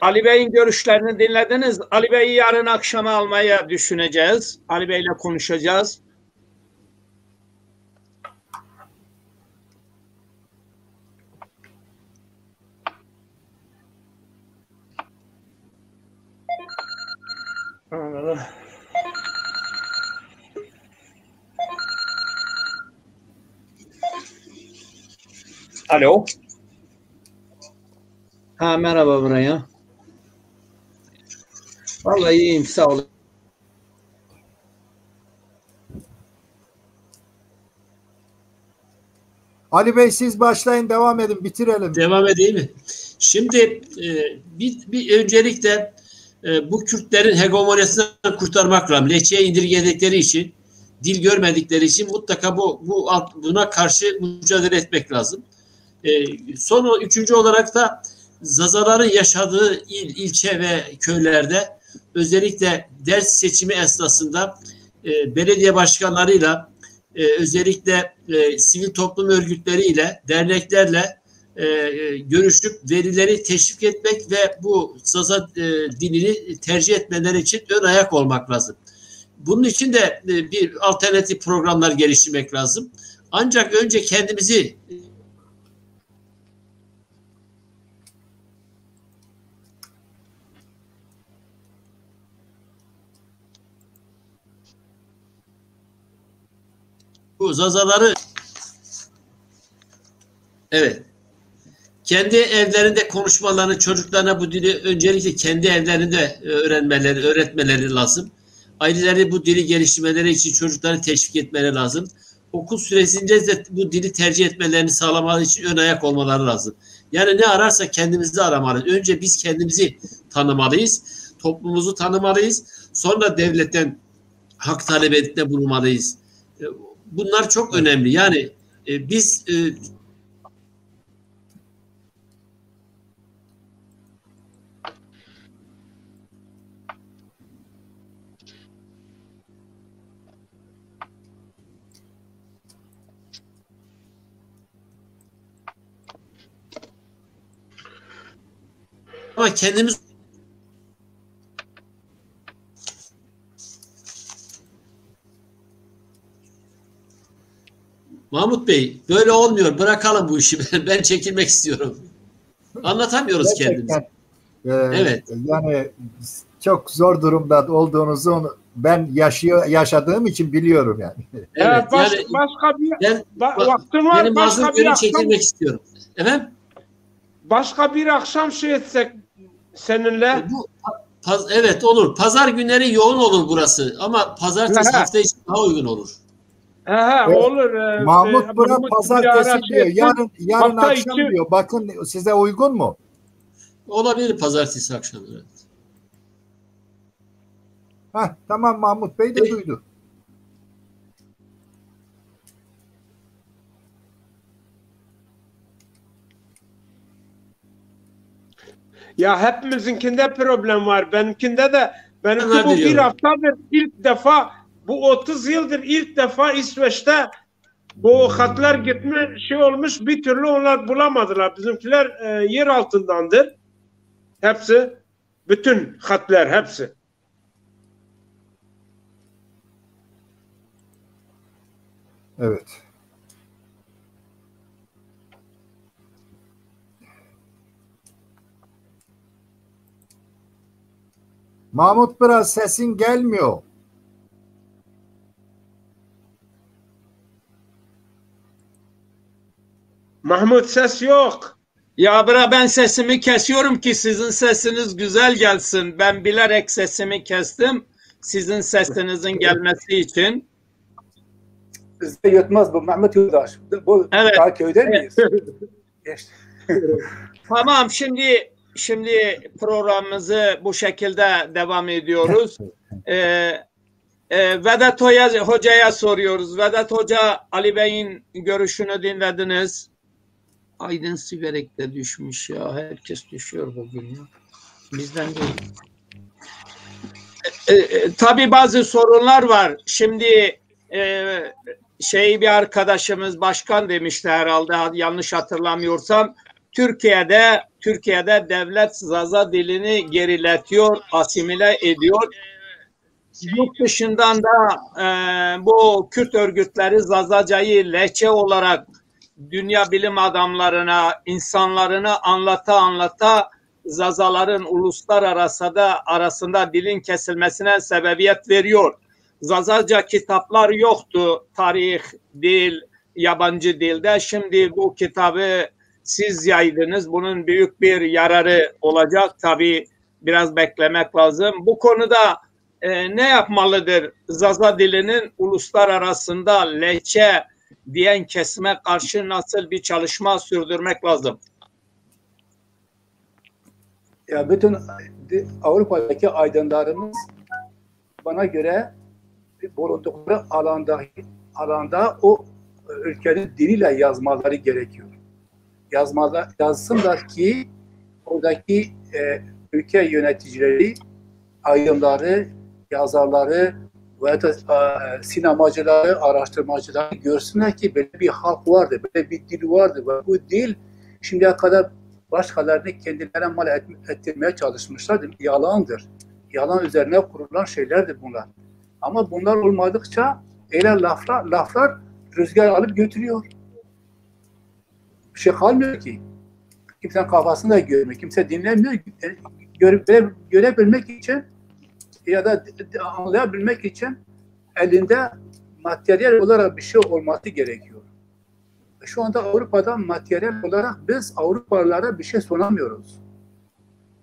Ali Bey'in görüşlerini dinlediniz. Ali Bey'i yarın akşama almaya düşüneceğiz. Ali Bey'le konuşacağız. Alo. Ha, merhaba buraya. Vallahi iyiyim, sağ olun. Ali Bey siz başlayın, devam edin, bitirelim. Devam edeyim mi? Şimdi bir öncelikle bu Kürtlerin hegemonyasından kurtarmak lazım. Lehçeye indirgedikleri için, dil görmedikleri için mutlaka buna karşı mücadele etmek lazım. Üçüncü olarak da Zazaların yaşadığı ilçe ve köylerde özellikle ders seçimi esnasında belediye başkanlarıyla özellikle sivil toplum örgütleriyle, derneklerle görüşüp verileri teşvik etmek ve bu Zaza dilini tercih etmeleri için ön ayak olmak lazım. Bunun için de bir alternatif programlar geliştirmek lazım. Ancak önce kendimizi bu Zazaları kendi evlerinde konuşmalarını, çocuklarına bu dili öncelikle kendi evlerinde öğretmeleri lazım. Aileleri bu dili geliştirmeleri için çocukları teşvik etmeleri lazım. Okul süresince de bu dili tercih etmelerini sağlamaları için ön ayak olmaları lazım. Yani ne ararsa kendimizi aramalıyız. Önce biz kendimizi tanımalıyız, toplumumuzu tanımalıyız. Sonra devletten hak talebinde bulunmalıyız. Bunlar çok önemli. Yani biz ama kendimiz Mahmut Bey böyle olmuyor. Bırakalım bu işi. Ben çekilmek istiyorum. Anlatamıyoruz kendimizi. Evet. Yani çok zor durumda olduğunuzu ben yaşadığım için biliyorum yani. Evet, başka bir vaktim var. Benim başka bir çekilmek istiyorum. Efendim? Başka bir akşam şey etsek seninle. Evet olur. Pazar günleri yoğun olur burası. Ama pazartesi hafta için daha uygun olur. Olur. Mahmut bırak pazartesi diyor. Yarın akşam diyor. Bakın size uygun mu? Olabilir pazartesi akşamı. Evet. Tamam, Mahmut Bey de duydu. Ya hepimizinkinde problem var. Benimki bu bir haftadır ilk defa, bu 30 yıldır ilk defa İsveç'te bu hatlar gitme olmuş, bir türlü onlar bulamadılar. Bizimkiler yer altındandır. Hepsi. Bütün hatlar hepsi. Evet. Mahmut biraz sesin gelmiyor. Mahmut ses yok. Ya ben sesimi kesiyorum ki sizin sesiniz güzel gelsin. Ben bilerek sesimi kestim. Sizin sesinizin gelmesi için. Bizde yetmez bu Mehmet Yurdaş. Bu evet. daha köyde miyiz? Tamam, şimdi programımızı bu şekilde devam ediyoruz. Vedat Hoca'ya soruyoruz. Vedat Hoca, Ali Bey'in görüşünü dinlediniz. Aydın Siverek de düşmüş ya. Herkes düşüyor bugün ya. Bizden değil. Tabii bazı sorunlar var. Şimdi bir arkadaşımız başkan demişti herhalde, yanlış hatırlamıyorsam. Türkiye'de devlet Zaza dilini geriletiyor, asimile ediyor. Yurt dışından da bu Kürt örgütleri Zazacayı lehçe olarak dünya bilim adamlarına, insanlarına anlata Zazaların arasında dilin kesilmesine sebebiyet veriyor. Zazaca kitaplar yoktu, tarih, dil, yabancı dilde. Şimdi bu kitabı siz yaydınız. Bunun büyük bir yararı olacak. Tabii biraz beklemek lazım. Bu konuda ne yapmalıdır? Zaza dilinin uluslar arasında lehçe diyen kesime karşı nasıl bir çalışma sürdürmek lazım? Ya bütün Avrupa'daki aydınlarımız bana göre bulundukları alanda o ülkenin diliyle yazmaları gerekiyor. Yazsınlar ki oradaki ülke yöneticileri, aydınları, yazarları ve sinemacıları, araştırmacıları görsünler ki böyle bir halk vardı, böyle bir dil vardı ve bu dil şimdiye kadar başkalarını kendilerine mal ettirmeye çalışmışlardır. Yalandır. Yalan üzerine kurulan şeylerdir bunlar. Ama bunlar olmadıkça öyle laflar rüzgar alıp götürüyor. Bir şey kalmıyor ki. Kimsenin kafasını da görmüyor. Kimse dinlemiyor. Görebilmek için ya da anlayabilmek için elinde materyal olarak bir şey olması gerekiyor. Şu anda Avrupa'da materyal olarak biz Avrupalılara bir şey sunamıyoruz.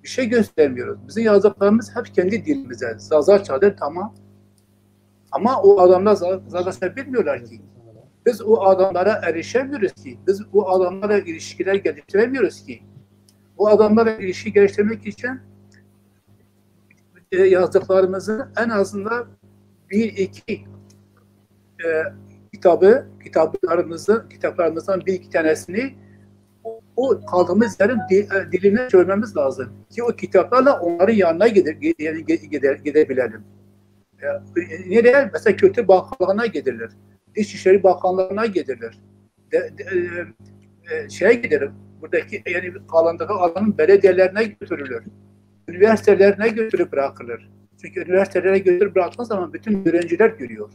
Bir şey göstermiyoruz. Bizim yazdıklarımız hep kendi dilimize. Zazaçadır, tamam. Ama o adamlar Zazaça bilmiyorlar ki. Biz o adamlara erişemiyoruz ki. Biz o adamlara ilişkiler geliştiremiyoruz ki. O adamlara ilişki geliştirmek için yazdıklarımızı en azından 1-2 kitaplarımızdan bir iki tanesini o kaldığımız yerin diline çevirmemiz lazım. Ki o kitaplarla onların yanına gidebilelim. Nereye? Mesela Kültür Bakanlığı'na gidilir. İçişleri Bakanlığı'na gidilir. Gidilir. Buradaki yani kalandığı alanın belediyelerine götürülür. Üniversitelerine götürüp bırakılır. Çünkü üniversitelere götürüp bıraktığın zaman bütün öğrenciler görüyor.